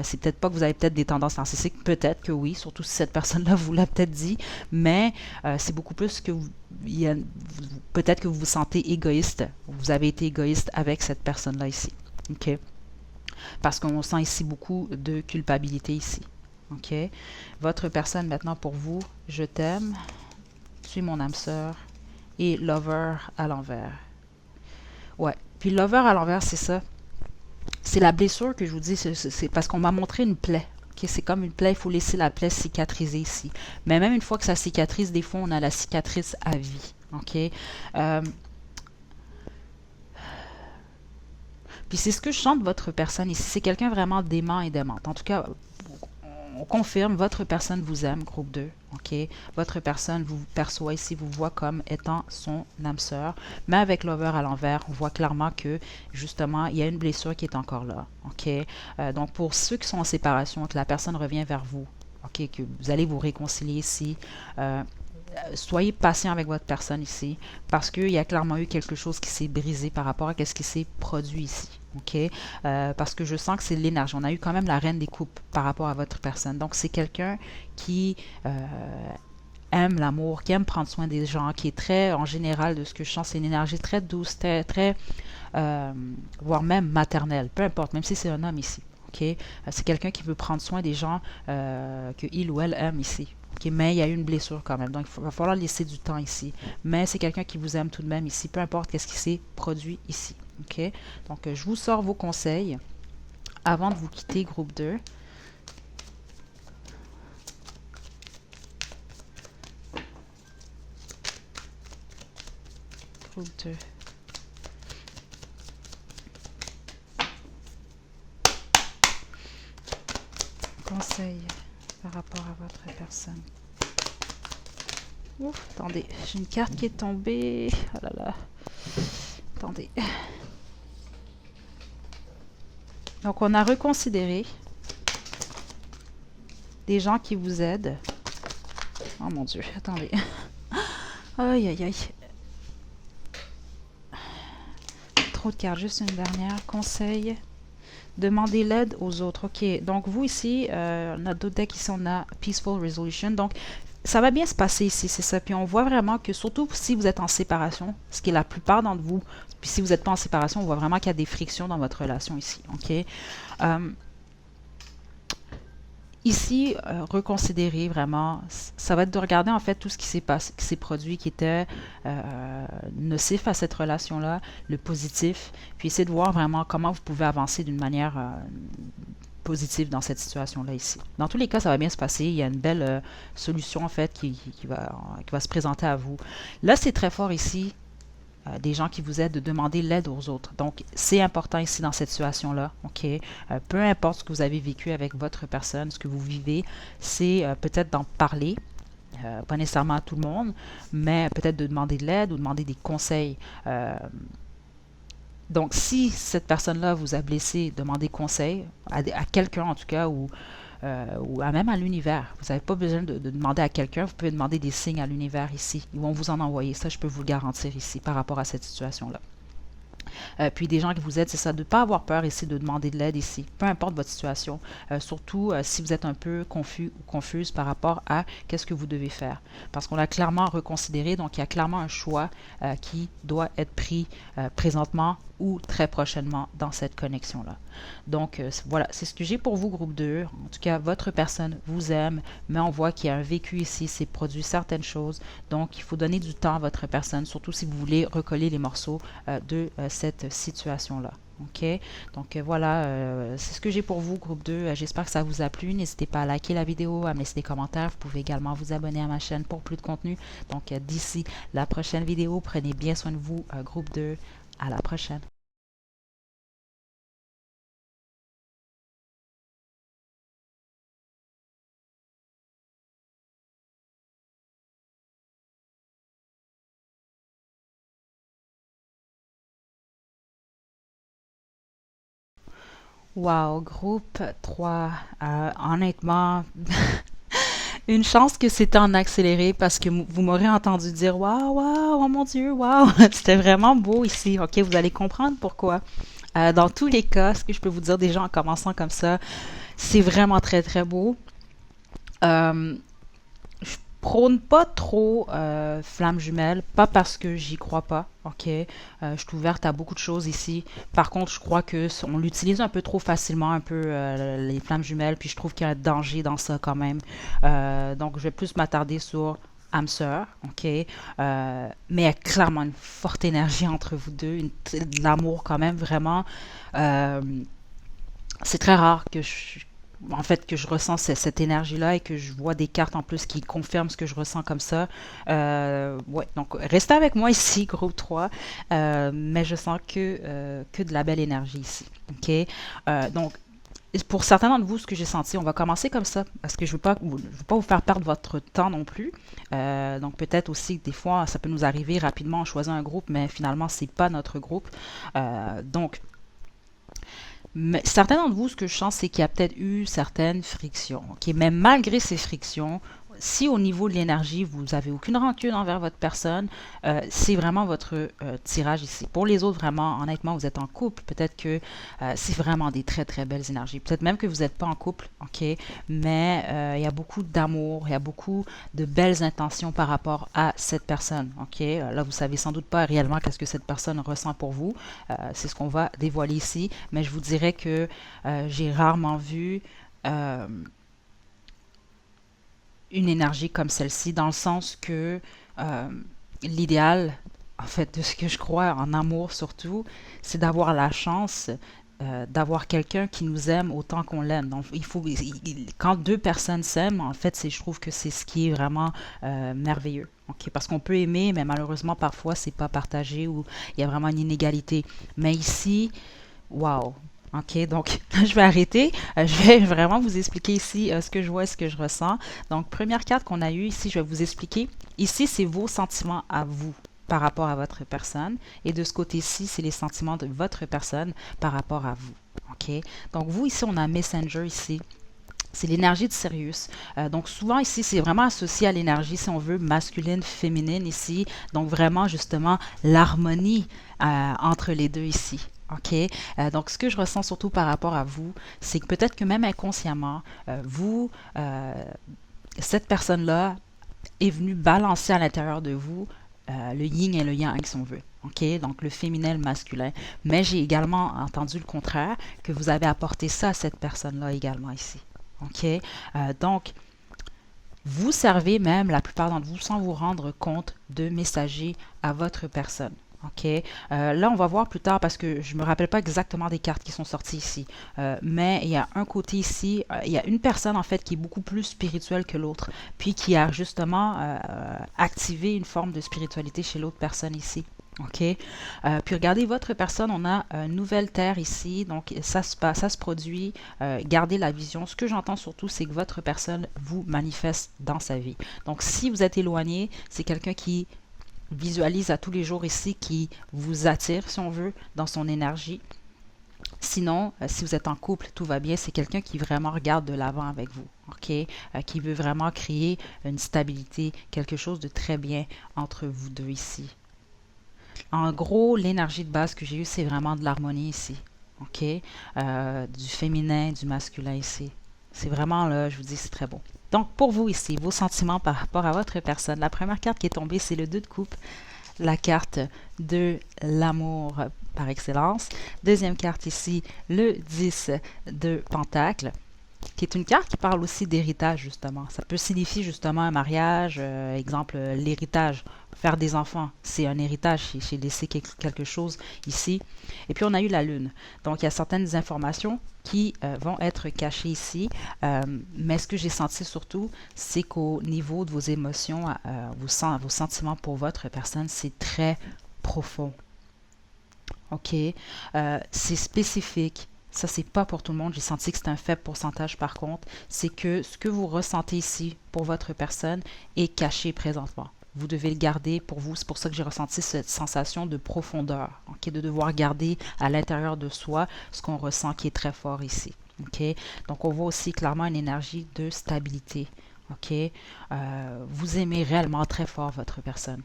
c'est peut-être pas que vous avez peut-être des tendances narcissiques, peut-être que oui, surtout si cette personne-là vous l'a peut-être dit, mais c'est beaucoup plus que peut-être que vous vous sentez égoïste, vous avez été égoïste avec cette personne-là ici. OK? Parce qu'on sent ici beaucoup de culpabilité ici. OK? Votre personne, maintenant, pour vous, je t'aime, tu es mon âme sœur, et lover à l'envers. Ouais. Puis lover à l'envers, c'est ça. C'est la blessure que je vous dis, c'est parce qu'on m'a montré une plaie. Okay, c'est comme une plaie, il faut laisser la plaie cicatriser ici. Mais même une fois que ça cicatrise, des fois, on a la cicatrice à vie. OK? Puis c'est ce que je sens de votre personne ici. C'est quelqu'un vraiment d'aimant et d'aimante. En tout cas, on confirme, votre personne vous aime, groupe 2, OK? Votre personne vous perçoit ici, vous voit comme étant son âme sœur. Mais avec lover à l'envers, on voit clairement que, justement, il y a une blessure qui est encore là, OK? Donc, pour ceux qui sont en séparation, que la personne revient vers vous, OK? Que vous allez vous réconcilier ici, soyez patient avec votre personne ici, parce qu'il y a clairement eu quelque chose qui s'est brisé par rapport à ce qui s'est produit ici. OK? Parce que je sens que c'est l'énergie. On a eu quand même la reine des coupes par rapport à votre personne. Donc, c'est quelqu'un qui aime l'amour, qui aime prendre soin des gens, qui est très, en général, de ce que je sens, c'est une énergie très douce, très voire même maternelle. Peu importe, même si c'est un homme ici. OK? C'est quelqu'un qui veut prendre soin des gens que il ou elle aime ici. Okay, mais il y a eu une blessure quand même, donc il va falloir laisser du temps ici. Mais c'est quelqu'un qui vous aime tout de même ici, peu importe qu'est-ce qui s'est produit ici. Okay? Donc, je vous sors vos conseils. avant de vous quitter, groupe 2. Groupe 2. Conseil par rapport à votre personne. Ouf, attendez, j'ai une carte qui est tombée. Oh là là. Attendez. Donc, on a reconsidéré des gens qui vous aident. Oh mon Dieu, attendez. Aïe, aïe, aïe. Trop de cartes, juste une dernière. Conseil. Demandez l'aide aux autres. OK, donc vous ici, on a d'autres decks ici, on a Peaceful Resolution. Donc, ça va bien se passer ici, c'est ça. Puis on voit vraiment que, surtout si vous êtes en séparation, ce qui est la plupart d'entre vous, puis si vous n'êtes pas en séparation, on voit vraiment qu'il y a des frictions dans votre relation ici. OK? Ici, reconsidérer vraiment, ça va être de regarder en fait tout ce qui s'est passé, qui s'est produit, qui était nocif à cette relation-là, le positif, puis essayer de voir vraiment comment vous pouvez avancer d'une manière positive dans cette situation-là ici. Dans tous les cas, ça va bien se passer. Il y a une belle solution en fait qui va se présenter à vous. Là, c'est très fort ici. Des gens qui vous aident de demander l'aide aux autres. Donc, c'est important ici dans cette situation-là, OK? Peu importe ce que vous avez vécu avec votre personne, ce que vous vivez, c'est peut-être d'en parler, pas nécessairement à tout le monde, mais peut-être de demander de l'aide ou demander des conseils. Donc, si cette personne-là vous a blessé, demandez conseil à quelqu'un en tout cas, ou même à l'univers. Vous n'avez pas besoin de demander à quelqu'un, vous pouvez demander des signes à l'univers ici. Ils vont vous en envoyer. Ça, je peux vous le garantir ici par rapport à cette situation-là. Puis des gens qui vous aident, c'est ça, de ne pas avoir peur ici, de demander de l'aide ici, peu importe votre situation, surtout si vous êtes un peu confus ou confuse par rapport à qu'est-ce que vous devez faire. Parce qu'on l'a clairement reconsidéré, donc il y a clairement un choix qui doit être pris présentement ou très prochainement dans cette connexion-là. Donc voilà, c'est ce que j'ai pour vous, groupe 2. En tout cas, votre personne vous aime, mais on voit qu'il y a un vécu ici, c'est produit certaines choses. Donc, il faut donner du temps à votre personne, surtout si vous voulez recoller les morceaux de cette situation-là. OK? Donc voilà, c'est ce que j'ai pour vous, groupe 2. J'espère que ça vous a plu. N'hésitez pas à liker la vidéo, à me laisser des commentaires. Vous pouvez également vous abonner à ma chaîne pour plus de contenu. Donc d'ici la prochaine vidéo, prenez bien soin de vous, groupe 2. À la prochaine. Wow, groupe 3. Honnêtement, une chance que c'était en accéléré parce que vous m'aurez entendu dire waouh, waouh, oh mon Dieu, waouh. C'était vraiment beau ici. OK, vous allez comprendre pourquoi. Dans tous les cas, ce que je peux vous dire déjà en commençant comme ça, c'est vraiment très très beau. Euh, je prône pas trop flamme jumelle, pas parce que j'y crois pas, ok? Je suis ouverte à beaucoup de choses ici. Par contre, je crois que on l'utilise un peu trop facilement, un peu les flammes jumelles, puis je trouve qu'il y a un danger dans ça quand même. Donc, je vais plus m'attarder sur âme sœur, ok? Mais il y a clairement une forte énergie entre vous deux, de l'amour quand même, vraiment. Euh, c'est très rare en fait, que je ressens cette énergie-là et que je vois des cartes en plus qui confirment ce que je ressens comme ça. Ouais, donc restez avec moi ici, groupe 3, mais je sens que de la belle énergie ici. OK? Donc, pour certains d'entre vous, ce que j'ai senti, on va commencer comme ça, parce que je veux pas vous faire perdre votre temps non plus. Donc peut-être aussi que des fois, ça peut nous arriver rapidement, on choisit un groupe, mais finalement, c'est pas notre groupe. Donc, mais certains d'entre vous, ce que je sens, c'est qu'il y a peut-être eu certaines frictions. OK? Mais malgré ces frictions, si au niveau de l'énergie, vous n'avez aucune rancune envers votre personne, c'est vraiment votre tirage ici. Pour les autres, vraiment, honnêtement, vous êtes en couple. Peut-être que c'est vraiment des très, très belles énergies. Peut-être même que vous n'êtes pas en couple, OK? Mais il y a beaucoup d'amour, il y a beaucoup de belles intentions par rapport à cette personne, OK? Là, vous savez sans doute pas réellement qu'est-ce que cette personne ressent pour vous. C'est ce qu'on va dévoiler ici. Mais je vous dirais que j'ai rarement vu une énergie comme celle-ci, dans le sens que l'idéal, en fait, de ce que je crois en amour surtout, c'est d'avoir la chance d'avoir quelqu'un qui nous aime autant qu'on l'aime. Donc, quand deux personnes s'aiment, en fait, je trouve que c'est ce qui est vraiment merveilleux. Okay? Parce qu'on peut aimer, mais malheureusement, parfois, c'est pas partagé ou il y a vraiment une inégalité. Mais ici, wow! OK, donc je vais arrêter. Je vais vraiment vous expliquer ici ce que je vois et ce que je ressens. Donc, première carte qu'on a eue ici, je vais vous expliquer. Ici, c'est vos sentiments à vous par rapport à votre personne. Et de ce côté-ci, c'est les sentiments de votre personne par rapport à vous. OK? Donc, vous, ici, on a Messenger ici. C'est l'énergie de Sirius. Donc, souvent, ici, c'est vraiment associé à l'énergie, si on veut, masculine, féminine ici. Donc, vraiment, justement, l'harmonie entre les deux ici. OK? Donc, ce que je ressens surtout par rapport à vous, c'est que peut-être que même inconsciemment, cette personne-là est venue balancer à l'intérieur de vous le yin et le yang, si on veut. OK? Donc, le féminin, le masculin. Mais j'ai également entendu le contraire, que vous avez apporté ça à cette personne-là également ici. OK? Donc, vous servez même, la plupart d'entre vous, sans vous rendre compte, de messager à votre personne. OK? Là, on va voir plus tard parce que je ne me rappelle pas exactement des cartes qui sont sorties ici. Mais il y a un côté ici, il y a une personne en fait qui est beaucoup plus spirituelle que l'autre, puis qui a justement activé une forme de spiritualité chez l'autre personne ici. OK? Puis regardez votre personne, on a une nouvelle terre ici, donc ça se produit. Gardez la vision. Ce que j'entends surtout, c'est que votre personne vous manifeste dans sa vie. Donc si vous êtes éloigné, c'est quelqu'un qui visualise à tous les jours ici, qui vous attire, si on veut, dans son énergie. Sinon, si vous êtes en couple, tout va bien, c'est quelqu'un qui vraiment regarde de l'avant avec vous, OK? Qui veut vraiment créer une stabilité, quelque chose de très bien entre vous deux ici. En gros, l'énergie de base que j'ai eue, c'est vraiment de l'harmonie ici, OK? Du féminin, du masculin ici. C'est vraiment là, je vous dis, c'est très beau. Donc, pour vous ici, vos sentiments par rapport à votre personne, la première carte qui est tombée, c'est le 2 de coupe, la carte de l'amour par excellence. Deuxième carte ici, le 10 de pentacle, qui est une carte qui parle aussi d'héritage, justement. Ça peut signifier justement un mariage, exemple, l'héritage. Faire des enfants, c'est un héritage, c'est laisser quelque chose ici. Et puis, on a eu la lune. Donc, il y a certaines informations qui vont être cachées ici. Mais ce que j'ai senti surtout, c'est qu'au niveau de vos émotions, vos sentiments pour votre personne, c'est très profond. OK? C'est spécifique. Ça, c'est pas pour tout le monde. J'ai senti que c'est un faible pourcentage par contre. C'est que ce que vous ressentez ici pour votre personne est caché présentement. Vous devez le garder pour vous. C'est pour ça que j'ai ressenti cette sensation de profondeur, okay? De devoir garder à l'intérieur de soi ce qu'on ressent qui est très fort ici. Okay? Donc, on voit aussi clairement une énergie de stabilité. Okay? Vous aimez réellement très fort votre personne.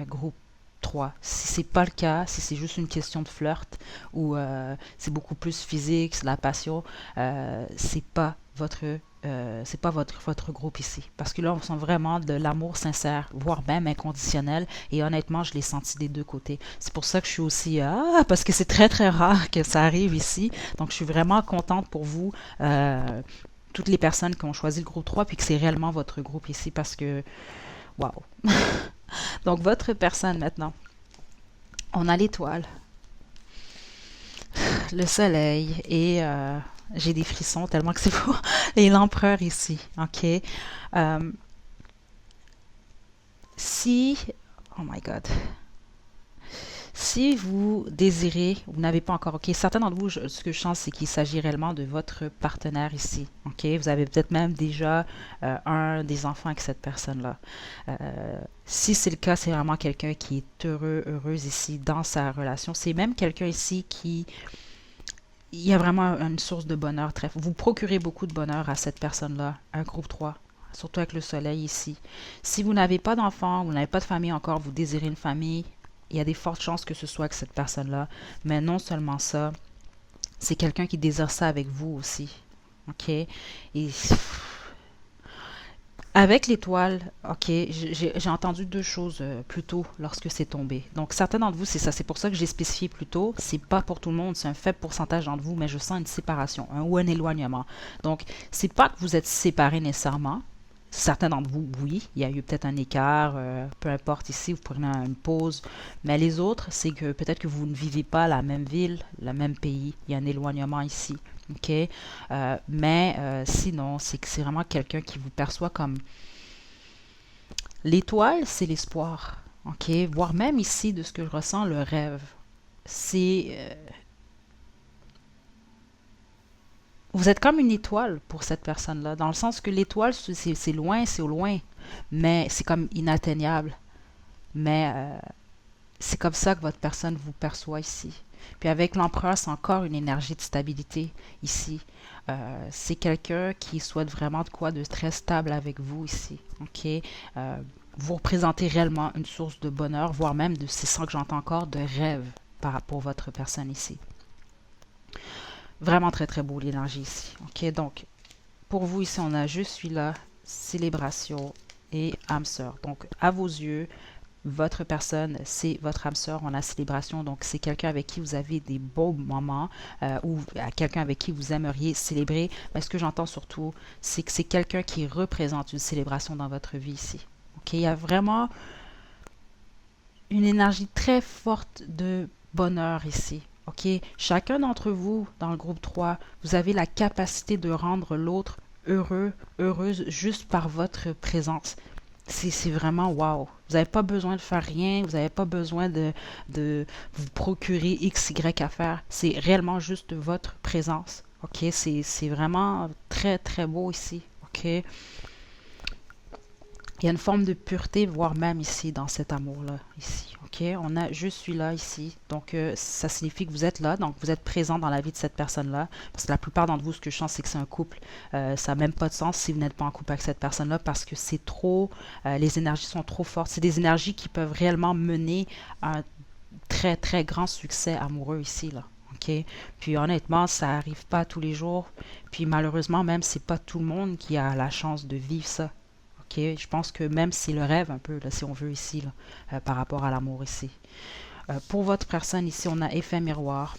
Groupe 3. Si c'est pas le cas, si c'est juste une question de flirt ou c'est beaucoup plus physique, c'est la passion, c'est pas votre groupe ici. Parce que là, on sent vraiment de l'amour sincère, voire même inconditionnel. Et honnêtement, je l'ai senti des deux côtés. C'est pour ça que je suis aussi... parce que c'est très, très rare que ça arrive ici. Donc, je suis vraiment contente pour vous, toutes les personnes qui ont choisi le groupe 3, puis que c'est réellement votre groupe ici. Parce que... Waouh! Donc, votre personne maintenant. On a l'étoile, le soleil et j'ai des frissons tellement que c'est beau. Et l'empereur ici, OK? Si, oh my God, si vous désirez, vous n'avez pas encore, OK, certains d'entre vous, ce que je sens, c'est qu'il s'agit réellement de votre partenaire ici, OK? Vous avez peut-être même déjà un des enfants avec cette personne-là. Si c'est le cas, c'est vraiment quelqu'un qui est heureux, heureuse ici dans sa relation. C'est même quelqu'un ici qui... Il y a vraiment une source de bonheur très... Vous procurez beaucoup de bonheur à cette personne-là, un groupe 3, surtout avec le soleil ici. Si vous n'avez pas d'enfant, vous n'avez pas de famille encore, vous désirez une famille, il y a des fortes chances que ce soit avec cette personne-là. Mais non seulement ça, c'est quelqu'un qui désire ça avec vous aussi. OK? Et avec l'étoile, OK, j'ai entendu deux choses plus tôt lorsque c'est tombé. Donc, certains d'entre vous, c'est ça. C'est pour ça que j'ai spécifié plus tôt. C'est pas pour tout le monde, c'est un faible pourcentage d'entre vous, mais je sens une séparation ou un éloignement. Donc, c'est pas que vous êtes séparés nécessairement, Certains d'entre vous, oui, il y a eu peut-être un écart, peu importe ici, vous prenez une pause. Mais les autres, c'est que peut-être que vous ne vivez pas la même ville, le même pays. Il y a un éloignement ici. OK? Sinon, c'est que c'est vraiment quelqu'un qui vous perçoit comme l'étoile, c'est l'espoir. OK? Voire même ici, de ce que je ressens, le rêve. C'est vous êtes comme une étoile pour cette personne-là, dans le sens que l'étoile, c'est loin, c'est au loin, mais c'est comme inatteignable. Mais c'est comme ça que votre personne vous perçoit ici. Puis avec l'empereur, c'est encore une énergie de stabilité ici. C'est quelqu'un qui souhaite vraiment de quoi de très stable avec vous ici. OK? Vous représentez réellement une source de bonheur, voire même, c'est ça que j'entends encore, de rêve pour votre personne ici. Vraiment très très beau l'énergie ici. OK, donc pour vous ici, on a je suis là, célébration et âme sœur. Donc à vos yeux, votre personne, c'est votre âme sœur, on a célébration, donc c'est quelqu'un avec qui vous avez des beaux moments ou quelqu'un avec qui vous aimeriez célébrer. Mais ce que j'entends surtout, c'est que c'est quelqu'un qui représente une célébration dans votre vie ici. OK, il y a vraiment une énergie très forte de bonheur ici. OK? Chacun d'entre vous, dans le groupe 3, vous avez la capacité de rendre l'autre heureux, heureuse, juste par votre présence. C'est vraiment wow. Vous n'avez pas besoin de faire rien, vous n'avez pas besoin de vous procurer X, Y à faire. C'est réellement juste votre présence. OK? C'est vraiment très, très beau ici. OK? Il y a une forme de pureté, voire même ici, dans cet amour-là, ici. OK? On a je suis là ici. Donc, ça signifie que vous êtes là. Donc, vous êtes présent dans la vie de cette personne-là. Parce que la plupart d'entre vous, ce que je sens, c'est que c'est un couple. Ça n'a même pas de sens si vous n'êtes pas en couple avec cette personne-là parce que c'est trop, les énergies sont trop fortes. C'est des énergies qui peuvent réellement mener à un très, très grand succès amoureux ici, là. OK? Puis honnêtement, ça n'arrive pas tous les jours. Puis malheureusement, même, c'est pas tout le monde qui a la chance de vivre ça. OK? Je pense que même c'est le rêve un peu, là, si on veut ici, là, par rapport à l'amour ici. Pour votre personne ici, on a effet miroir,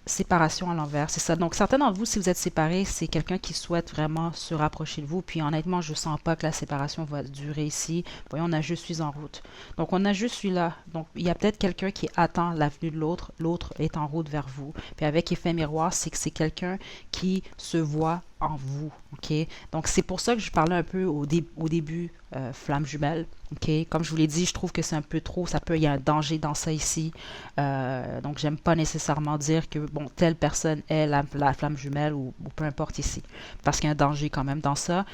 séparation à l'envers, c'est ça. Donc, certains d'entre vous, si vous êtes séparés, c'est quelqu'un qui souhaite vraiment se rapprocher de vous. Puis, honnêtement, je ne sens pas que la séparation va durer ici. Voyons, on a je suis en route. Donc, on a je suis là. Donc, il y a peut-être quelqu'un qui attend l'avenue de l'autre. L'autre est en route vers vous. Puis, avec effet miroir, c'est que c'est quelqu'un qui se voit en vous. OK? Donc, c'est pour ça que je parlais un peu au début, flamme jumelle. OK? Comme je vous l'ai dit, je trouve que c'est un peu trop. Il y a un danger dans ça ici. Donc, j'aime pas nécessairement dire que, bon, telle personne est la flamme jumelle ou peu importe ici. Parce qu'il y a un danger quand même dans ça.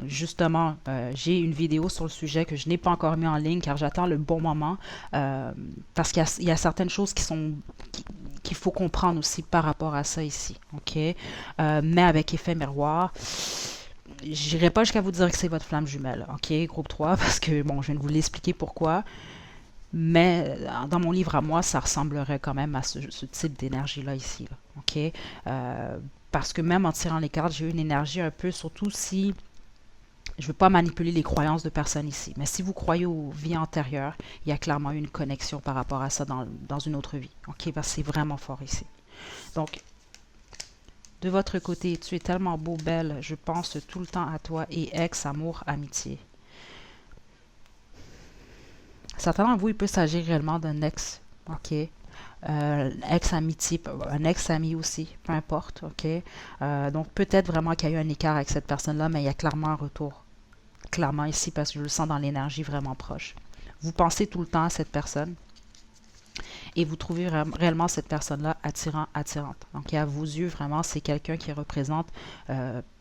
Justement, j'ai une vidéo sur le sujet que je n'ai pas encore mis en ligne car j'attends le bon moment. Parce qu'il y a certaines choses qu'il faut comprendre aussi par rapport à ça ici. OK? Mais avec effet miroir, j'irai pas jusqu'à vous dire que c'est votre flamme jumelle. OK? Groupe 3, parce que, bon, je viens de vous l'expliquer pourquoi. Mais dans mon livre à moi, ça ressemblerait quand même à ce type d'énergie-là ici. Là. OK? Parce que même en tirant les cartes, j'ai eu une énergie un peu, surtout si je ne veux pas manipuler les croyances de personnes ici. Mais si vous croyez aux vies antérieures, il y a clairement eu une connexion par rapport à ça dans une autre vie. OK? Parce que c'est vraiment fort ici. Donc, de votre côté, tu es tellement beau, belle, je pense tout le temps à toi et ex, amour, amitié. Certains d'entre vous, il peut s'agir réellement d'un ex, OK? Ex-amitié, un ex-ami aussi, peu importe, OK? Donc, peut-être vraiment qu'il y a eu un écart avec cette personne-là, mais il y a clairement un retour. Clairement ici, parce que je le sens dans l'énergie vraiment proche. Vous pensez tout le temps à cette personne et vous trouvez réellement cette personne-là attirante. Donc, à vos yeux, vraiment, c'est quelqu'un qui représente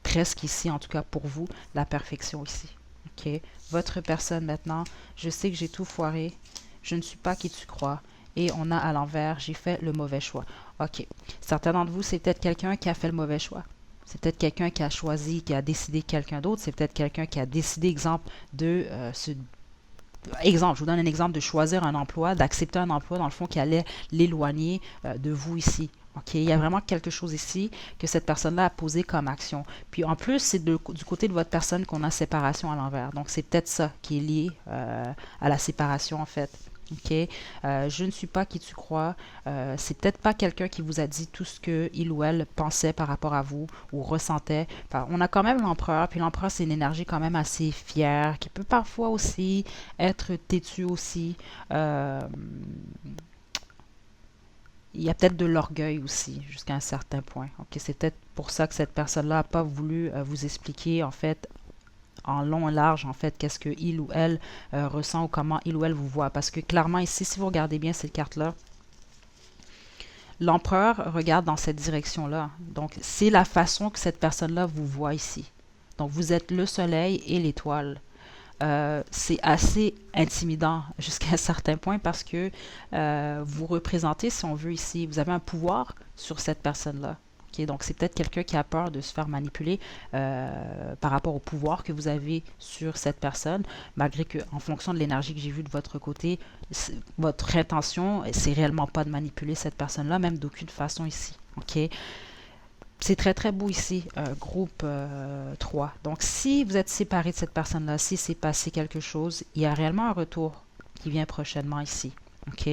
presque ici, en tout cas pour vous, la perfection ici. OK? Votre personne maintenant, je sais que j'ai tout foiré, je ne suis pas qui tu crois, et on a à l'envers, j'ai fait le mauvais choix. OK. Certains d'entre vous, c'est peut-être quelqu'un qui a fait le mauvais choix. C'est peut-être quelqu'un qui a choisi, qui a décidé quelqu'un d'autre. C'est peut-être quelqu'un qui a décidé, exemple, Exemple, je vous donne un exemple de choisir un emploi, d'accepter un emploi, dans le fond, qui allait l'éloigner de vous ici. OK? Il y a vraiment quelque chose ici que cette personne-là a posé comme action. Puis en plus, c'est du côté de votre personne qu'on a séparation à l'envers. Donc, c'est peut-être ça qui est lié à la séparation, en fait. OK? Je ne suis pas qui tu crois. C'est peut-être pas quelqu'un qui vous a dit tout ce que il ou elle pensait par rapport à vous ou ressentait. Enfin, on a quand même l'empereur, puis l'empereur, c'est une énergie quand même assez fière, qui peut parfois aussi être têtue aussi. Euh, il y a peut-être de l'orgueil aussi, jusqu'à un certain point. Ok, c'est peut-être pour ça que cette personne-là n'a pas voulu vous expliquer, en fait, en long et large, en fait, qu'est-ce que il ou elle ressent ou comment il ou elle vous voit. Parce que clairement, ici, si vous regardez bien cette carte-là, l'empereur regarde dans cette direction-là. Donc, c'est la façon que cette personne-là vous voit ici. Donc, vous êtes le soleil et l'étoile. C'est assez intimidant jusqu'à un certain point parce que vous représentez, si on veut ici, vous avez un pouvoir sur cette personne-là. Okay? Donc, c'est peut-être quelqu'un qui a peur de se faire manipuler par rapport au pouvoir que vous avez sur cette personne, malgré que, en fonction de l'énergie que j'ai vue de votre côté, votre intention, c'est réellement pas de manipuler cette personne-là, même d'aucune façon ici. OK? C'est très très beau ici, groupe 3. Donc si vous êtes séparé de cette personne-là, si c'est passé quelque chose, il y a réellement un retour qui vient prochainement ici. OK?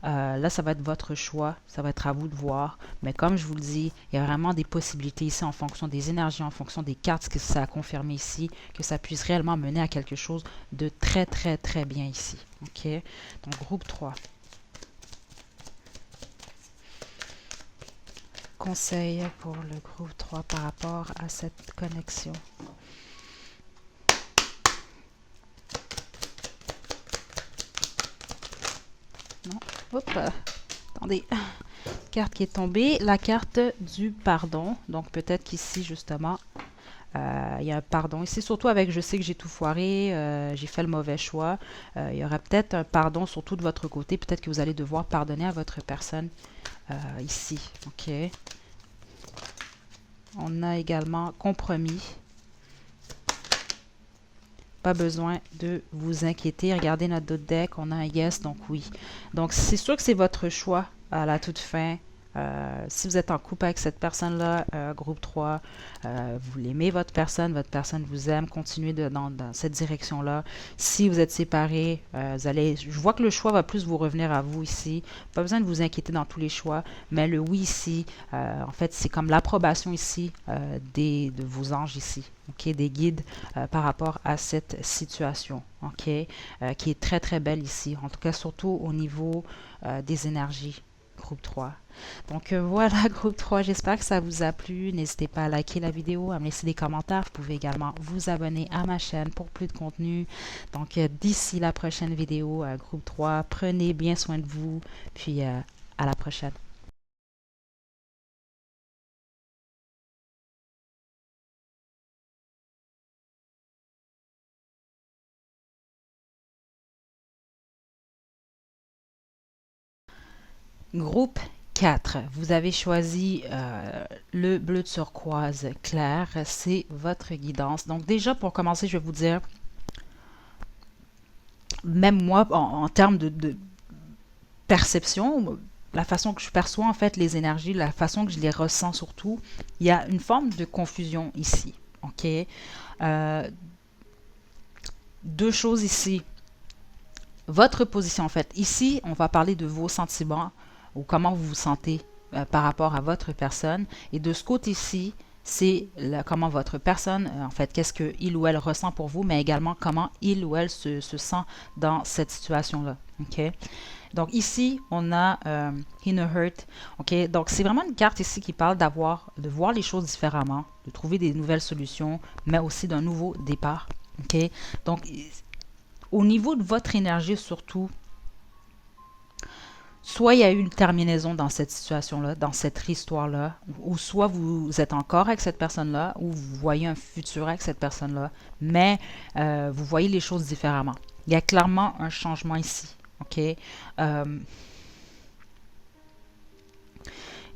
Là, ça va être votre choix, ça va être à vous de voir. Mais comme je vous le dis, il y a vraiment des possibilités ici en fonction des énergies, en fonction des cartes que ça a confirmé ici, que ça puisse réellement mener à quelque chose de très très très bien ici. OK? Donc groupe 3. Conseil pour le groupe 3 par rapport à cette connexion. Non, hop, attendez. Carte qui est tombée, la carte du pardon. Donc peut-être qu'ici justement, il y a un pardon. Ici surtout avec je sais que j'ai tout foiré, j'ai fait le mauvais choix. Il y aura peut-être un pardon surtout de votre côté. Peut-être que vous allez devoir pardonner à votre personne ici. OK. On a également compromis. Pas besoin de vous inquiéter. Regardez notre autre deck. On a un yes, donc oui. Donc, c'est sûr que c'est votre choix à la toute fin. Si vous êtes en couple avec cette personne-là, groupe 3, vous l'aimez votre personne vous aime, continuez dans cette direction-là. Si vous êtes séparés, je vois que le choix va plus vous revenir à vous ici. Pas besoin de vous inquiéter dans tous les choix, mais le oui ici, en fait, c'est comme l'approbation ici de vos anges ici, ok, des guides par rapport à cette situation, ok, qui est très très belle ici, en tout cas surtout au niveau des énergies. Groupe 3. Donc voilà, groupe 3, j'espère que ça vous a plu. N'hésitez pas à liker la vidéo, à me laisser des commentaires. Vous pouvez également vous abonner à ma chaîne pour plus de contenu. Donc d'ici la prochaine vidéo, groupe 3, prenez bien soin de vous. Puis à la prochaine. Groupe 4, vous avez choisi le bleu turquoise clair, c'est votre guidance. Donc déjà pour commencer, je vais vous dire, même moi en termes de perception, la façon que je perçois en fait les énergies, la façon que je les ressens surtout, il y a une forme de confusion ici. OK? Deux choses ici. Votre position en fait. Ici, on va parler de vos sentiments ou comment vous vous sentez par rapport à votre personne. Et de ce côté-ci, c'est comment votre personne, en fait, qu'est-ce qu'il ou elle ressent pour vous, mais également comment il ou elle se sent dans cette situation-là. OK? Donc ici, on a Inner Hurt. OK? Donc c'est vraiment une carte ici qui parle de voir les choses différemment, de trouver des nouvelles solutions, mais aussi d'un nouveau départ. OK? Donc au niveau de votre énergie surtout, soit il y a eu une terminaison dans cette situation-là, dans cette histoire-là, ou soit vous êtes encore avec cette personne-là, ou vous voyez un futur avec cette personne-là, mais vous voyez les choses différemment. Il y a clairement un changement ici. OK?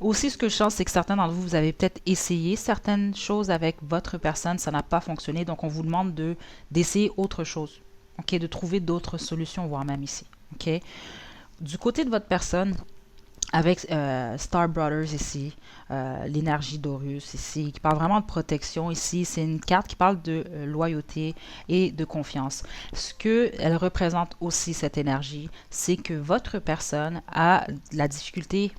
Aussi, ce que je sens, c'est que certains d'entre vous, vous avez peut-être essayé certaines choses avec votre personne, ça n'a pas fonctionné, donc on vous demande d'essayer autre chose. OK? De trouver d'autres solutions, voire même ici. OK? Du côté de votre personne, avec Star Brothers ici, l'énergie d'Horus ici, qui parle vraiment de protection ici. C'est une carte qui parle de loyauté et de confiance. Ce que elle représente aussi, cette énergie, c'est que votre personne a de la difficulté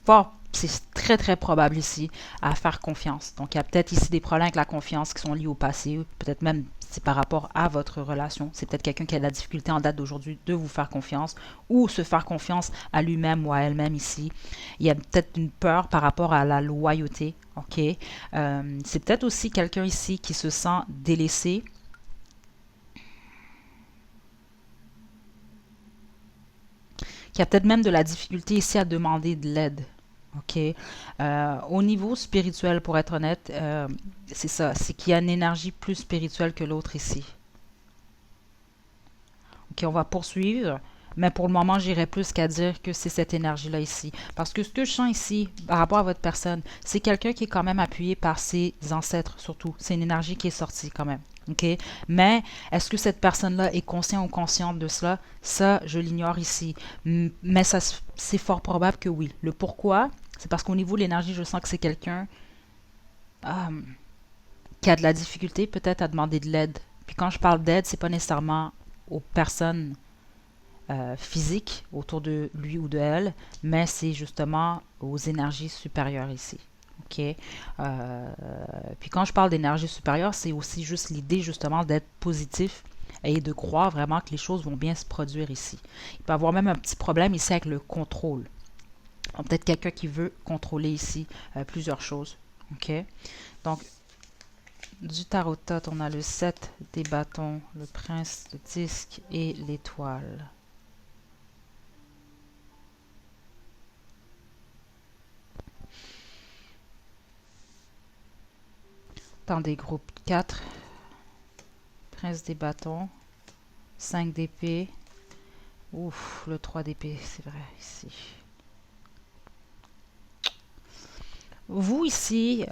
fort, c'est très très probable ici, à faire confiance. Donc il y a peut-être ici des problèmes avec la confiance qui sont liés au passé, peut-être même c'est par rapport à votre relation. C'est peut-être quelqu'un qui a de la difficulté en date d'aujourd'hui de vous faire confiance ou se faire confiance à lui-même ou à elle-même ici. Il y a peut-être une peur par rapport à la loyauté, ok? C'est peut-être aussi quelqu'un ici qui se sent délaissé, qui a peut-être même de la difficulté ici à demander de l'aide. OK. Au niveau spirituel, pour être honnête, c'est ça. C'est qu'il y a une énergie plus spirituelle que l'autre ici. OK, on va poursuivre. Mais pour le moment, j'irai plus qu'à dire que c'est cette énergie-là ici. Parce que ce que je sens ici, par rapport à votre personne, c'est quelqu'un qui est quand même appuyé par ses ancêtres, surtout. C'est une énergie qui est sortie quand même. OK? Mais est-ce que cette personne-là est consciente ou consciente de cela? Ça, je l'ignore ici. Mais ça, c'est fort probable que oui. Le pourquoi, c'est parce qu'au niveau de l'énergie, je sens que c'est quelqu'un euh, qui a de la difficulté peut-être à demander de l'aide. Puis quand je parle d'aide, c'est pas nécessairement aux personnes physiques autour de lui ou de elle, mais c'est justement aux énergies supérieures ici. OK? Puis quand je parle d'énergie supérieure, c'est aussi juste l'idée justement d'être positif et de croire vraiment que les choses vont bien se produire ici. Il peut y avoir même un petit problème ici avec le contrôle. Peut-être quelqu'un qui veut contrôler ici plusieurs choses. OK? Donc, du tarot on a le 7 des bâtons, le prince de disque et l'étoile. Dans des groupes 4, prince des bâtons, 5 d'épée. Ouf, le 3 d'épée, c'est vrai, ici. Vous, ici,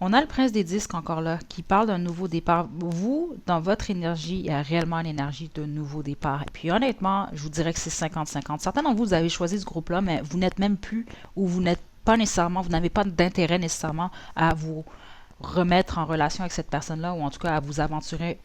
on a le prince des disques encore là, qui parle d'un nouveau départ. Vous, dans votre énergie, il y a réellement une énergie de nouveau départ. Et puis honnêtement, je vous dirais que c'est 50-50. Certains d'entre vous, vous avez choisi ce groupe-là, mais vous n'êtes même plus, ou vous n'êtes pas nécessairement, vous n'avez pas d'intérêt nécessairement à vous remettre en relation avec cette personne-là, ou en tout cas à vous aventurer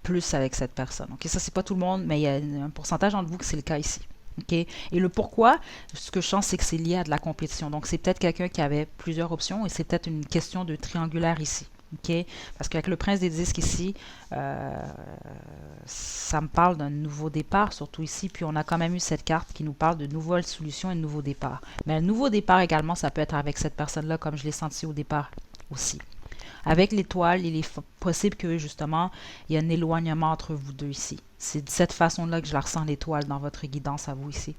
plus avec cette personne. Ok, ça, c'est pas tout le monde, mais il y a un pourcentage d'entre vous que c'est le cas ici. OK? Et le pourquoi, ce que je sens, c'est que c'est lié à de la compétition. Donc, c'est peut-être quelqu'un qui avait plusieurs options et c'est peut-être une question de triangulaire ici. OK? Parce qu'avec le prince des disques ici, ça me parle d'un nouveau départ, surtout ici. Puis, on a quand même eu cette carte qui nous parle de nouvelles solutions et de nouveaux départs. Mais un nouveau départ également, ça peut être avec cette personne-là, comme je l'ai senti au départ aussi. Avec l'étoile, il est possible que justement, il y a un éloignement entre vous deux ici. C'est de cette façon-là que je la ressens, l'étoile, dans votre guidance à vous ici.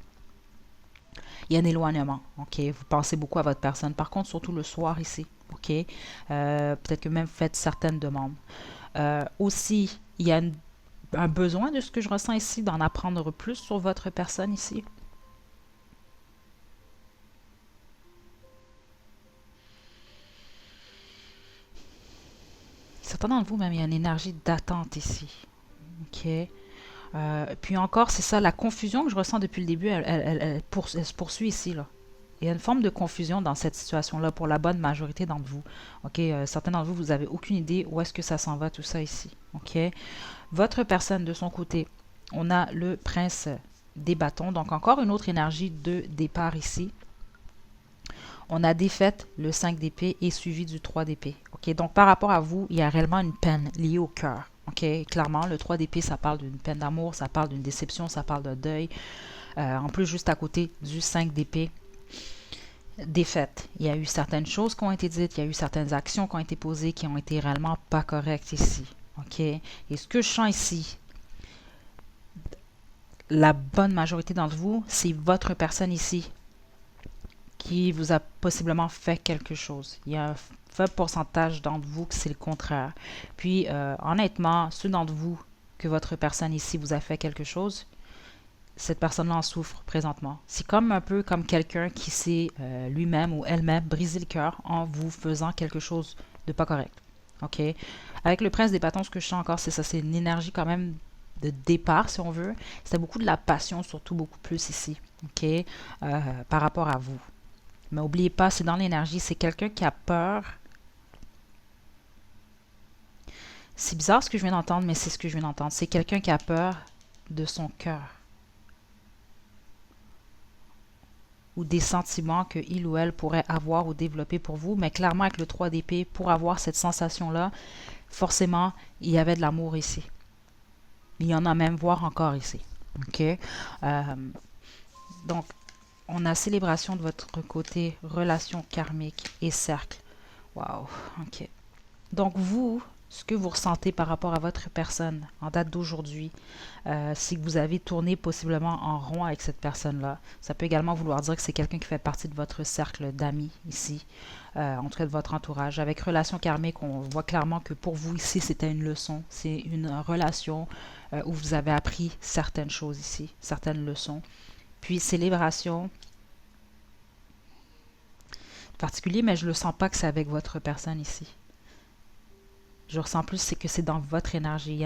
Il y a un éloignement, ok? Vous pensez beaucoup à votre personne. Par contre, surtout le soir ici, ok? Peut-être que même vous faites certaines demandes. Aussi, il y a un besoin de ce que je ressens ici, d'en apprendre plus sur votre personne ici. Certains d'entre vous, même, il y a une énergie d'attente ici. OK? Puis encore, c'est ça, la confusion que je ressens depuis le début, elle se poursuit ici, là. Il y a une forme de confusion dans cette situation-là pour la bonne majorité d'entre vous. OK? Certains d'entre vous, vous n'avez aucune idée où est-ce que ça s'en va, tout ça ici. OK? Votre personne, de son côté, on a le prince des bâtons. Donc, encore une autre énergie de départ ici. On a défaite le 5 d'épée et suivi du 3 d'épée. OK? Donc, par rapport à vous, il y a réellement une peine liée au cœur. OK? Clairement, le 3 d'épée, ça parle d'une peine d'amour, ça parle d'une déception, ça parle d'un deuil. En plus, juste à côté du 5 d'épée, défaite. Il y a eu certaines choses qui ont été dites, il y a eu certaines actions qui ont été posées qui ont été réellement pas correctes ici. OK? Et ce que je sens ici, la bonne majorité d'entre vous, c'est votre personne ici qui vous a possiblement fait quelque chose. Il y a un faible pourcentage d'entre vous que c'est le contraire. Puis, honnêtement, ceux d'entre vous que votre personne ici vous a fait quelque chose, cette personne-là en souffre présentement. C'est comme un peu comme quelqu'un qui s'est lui-même ou elle-même brisé le cœur en vous faisant quelque chose de pas correct. OK? Avec le prince des bâtons, ce que je sens encore, c'est ça. C'est une énergie quand même de départ, si on veut. C'était beaucoup de la passion, surtout beaucoup plus ici. OK? Par rapport à vous. Mais n'oubliez pas, c'est dans l'énergie. C'est quelqu'un qui a peur. C'est bizarre ce que je viens d'entendre, mais c'est ce que je viens d'entendre. C'est quelqu'un qui a peur de son cœur. Ou des sentiments que il ou elle pourrait avoir ou développer pour vous. Mais clairement, avec le 3 d'épée, pour avoir cette sensation-là, forcément, il y avait de l'amour ici. Il y en a même voir encore ici. OK? Donc, on a célébration de votre côté, relation karmique et cercle. Wow. OK. Donc, vous, ce que vous ressentez par rapport à votre personne en date d'aujourd'hui, si vous avez tourné possiblement en rond avec cette personne-là, ça peut également vouloir dire que c'est quelqu'un qui fait partie de votre cercle d'amis ici, en tout cas de votre entourage. Avec relation karmique, on voit clairement que pour vous ici, c'était une leçon. C'est une relation où vous avez appris certaines choses ici, certaines leçons. Puis célébration particulier, mais je ne le sens pas que c'est avec votre personne ici. Je ressens plus c'est que c'est dans votre énergie.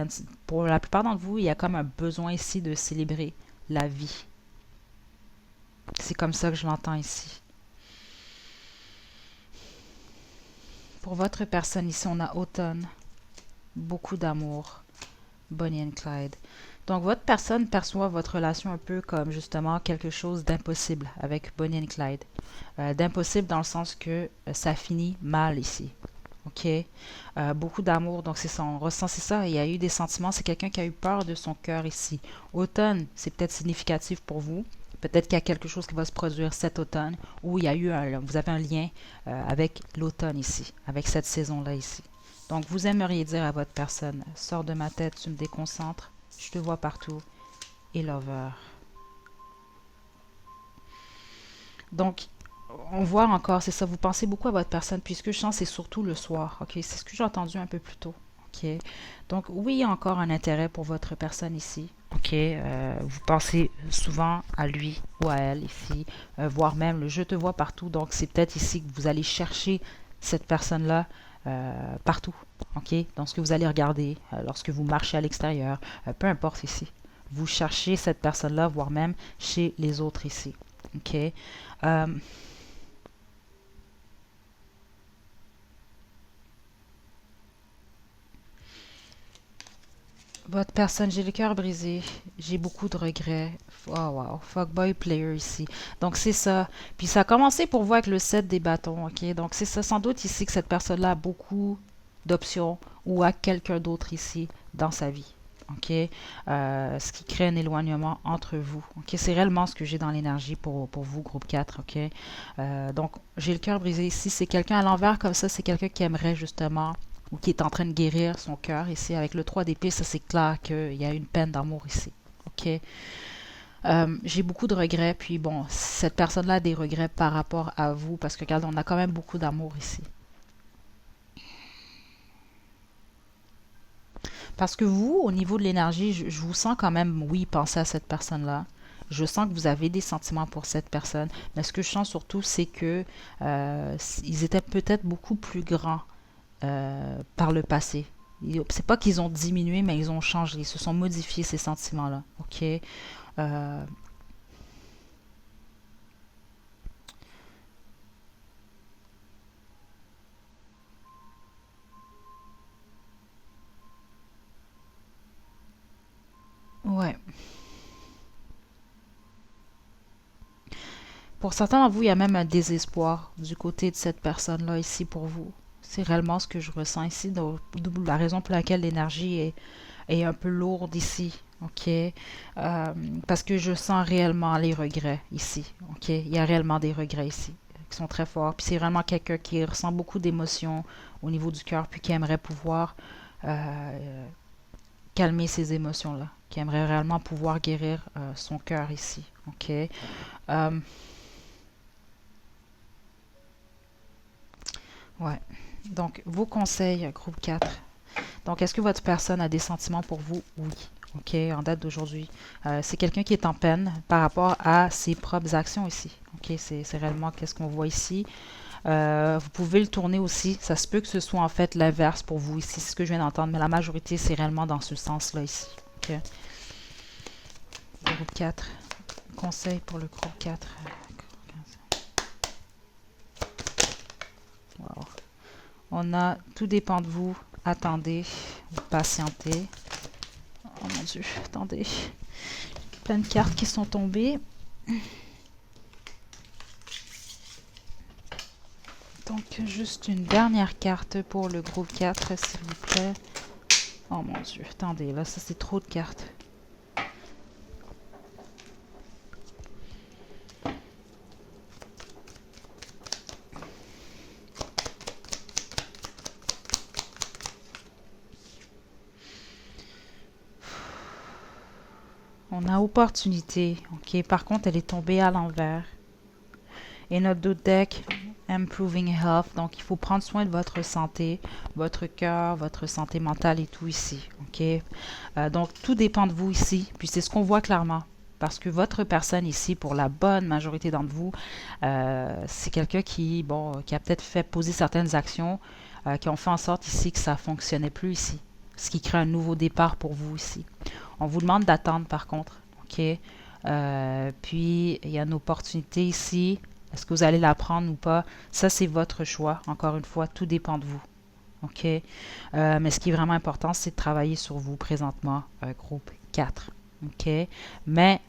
Pour la plupart d'entre vous, il y a comme un besoin ici de célébrer la vie. C'est comme ça que je l'entends ici. Pour votre personne ici, on a automne, beaucoup d'amour, Bonnie and Clyde. Donc votre personne perçoit votre relation un peu comme justement quelque chose d'impossible avec Bonnie and Clyde. D'impossible dans le sens que ça finit mal ici. OK? Beaucoup d'amour, donc c'est ça, on ressent, c'est ça, il y a eu des sentiments, c'est quelqu'un qui a eu peur de son cœur ici. Automne, c'est peut-être significatif pour vous. Peut-être qu'il y a quelque chose qui va se produire cet automne, ou il y a eu vous avez un lien avec l'automne ici, avec cette saison-là ici. Donc, vous aimeriez dire à votre personne, sors de ma tête, tu me déconcentres, je te vois partout, et lover. Donc, on voit encore, c'est ça, vous pensez beaucoup à votre personne, puis ce que je sens, c'est surtout le soir, ok? C'est ce que j'ai entendu un peu plus tôt, ok? Donc, oui, il y a encore un intérêt pour votre personne ici, ok? Vous pensez souvent à lui ou à elle ici, voire même le je te vois partout, donc c'est peut-être ici que vous allez chercher cette personne-là partout, ok? Dans ce que vous allez regarder, lorsque vous marchez à l'extérieur, peu importe ici. Vous cherchez cette personne-là, voire même chez les autres ici, ok? Votre personne, j'ai le cœur brisé, j'ai beaucoup de regrets. Oh wow, fuckboy player ici. Donc c'est ça. Puis ça a commencé pour vous avec le 7 des bâtons, ok? Donc c'est ça, sans doute ici que cette personne-là a beaucoup d'options ou a quelqu'un d'autre ici dans sa vie, ok? Ce qui crée un éloignement entre vous, ok? C'est réellement ce que j'ai dans l'énergie pour vous, groupe 4, ok? Donc j'ai le cœur brisé ici, c'est quelqu'un à l'envers comme ça, c'est quelqu'un qui aimerait justement ou qui est en train de guérir son cœur ici. Avec le 3 d'épée, ça c'est clair qu'il y a une peine d'amour ici. Ok. J'ai beaucoup de regrets, puis bon, cette personne-là a des regrets par rapport à vous, parce que regarde, on a quand même beaucoup d'amour ici. Parce que vous, au niveau de l'énergie, je vous sens quand même, oui, penser à cette personne-là. Je sens que vous avez des sentiments pour cette personne, mais ce que je sens surtout, c'est que ils étaient peut-être beaucoup plus grands par le passé. C'est pas qu'ils ont diminué, mais ils ont changé. Ils se sont modifiés, ces sentiments-là. OK? Euh, ouais. Pour certains d'entre vous, il y a même un désespoir du côté de cette personne-là ici pour vous. C'est réellement ce que je ressens ici. Donc, la raison pour laquelle l'énergie est un peu lourde ici. OK? Parce que je sens réellement les regrets ici. OK? Il y a réellement des regrets ici qui sont très forts. Puis c'est vraiment quelqu'un qui ressent beaucoup d'émotions au niveau du cœur, puis qui aimerait pouvoir euh, calmer ces émotions-là, qui aimerait réellement pouvoir guérir son cœur ici. OK? Ouais. Donc, vos conseils, groupe 4. Donc, est-ce que votre personne a des sentiments pour vous? Oui. OK, en date d'aujourd'hui. C'est quelqu'un qui est en peine par rapport à ses propres actions ici. OK, c'est réellement qu'est-ce qu'on voit ici. Vous pouvez le tourner aussi. Ça se peut que ce soit en fait l'inverse pour vous ici, c'est ce que je viens d'entendre, mais la majorité, c'est réellement dans ce sens-là ici. Okay. Groupe 4. Conseil pour le groupe 4. Wow. On a, tout dépend de vous. Attendez, patientez. Oh mon Dieu, attendez. Plein de cartes qui sont tombées. Donc, juste une dernière carte pour le groupe 4, s'il vous plaît. Oh mon Dieu, attendez, là, ça c'est trop de cartes. On a opportunité. Ok, par contre, elle est tombée à l'envers. Et notre autre deck, Improving Health. Donc, il faut prendre soin de votre santé, votre cœur, votre santé mentale et tout ici. Ok, donc, tout dépend de vous ici. Puis, c'est ce qu'on voit clairement. Parce que votre personne ici, pour la bonne majorité d'entre vous, c'est quelqu'un qui, bon, qui a peut-être fait poser certaines actions qui ont fait en sorte ici que ça ne fonctionnait plus ici. Ce qui crée un nouveau départ pour vous ici. On vous demande d'attendre par contre. OK? Puis, il y a une opportunité ici. Est-ce que vous allez la prendre ou pas? Ça, c'est votre choix. Encore une fois, tout dépend de vous. OK? Mais ce qui est vraiment important, c'est de travailler sur vous présentement, groupe 4. OK? Mais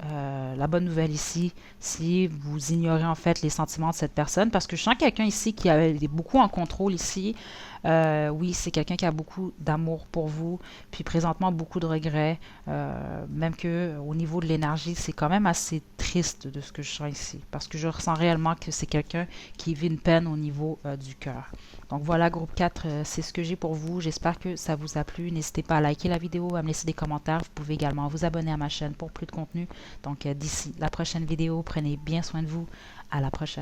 la bonne nouvelle ici, si vous ignorez en fait les sentiments de cette personne, parce que je sens quelqu'un ici qui est beaucoup en contrôle ici. Oui, c'est quelqu'un qui a beaucoup d'amour pour vous, puis présentement beaucoup de regrets, même que au niveau de l'énergie, c'est quand même assez triste de ce que je sens ici, parce que je ressens réellement que c'est quelqu'un qui vit une peine au niveau du cœur. Donc voilà, groupe 4, c'est ce que j'ai pour vous. J'espère que ça vous a plu. N'hésitez pas à liker la vidéo, à me laisser des commentaires. Vous pouvez également vous abonner à ma chaîne pour plus de contenu. Donc d'ici la prochaine vidéo, prenez bien soin de vous. À la prochaine.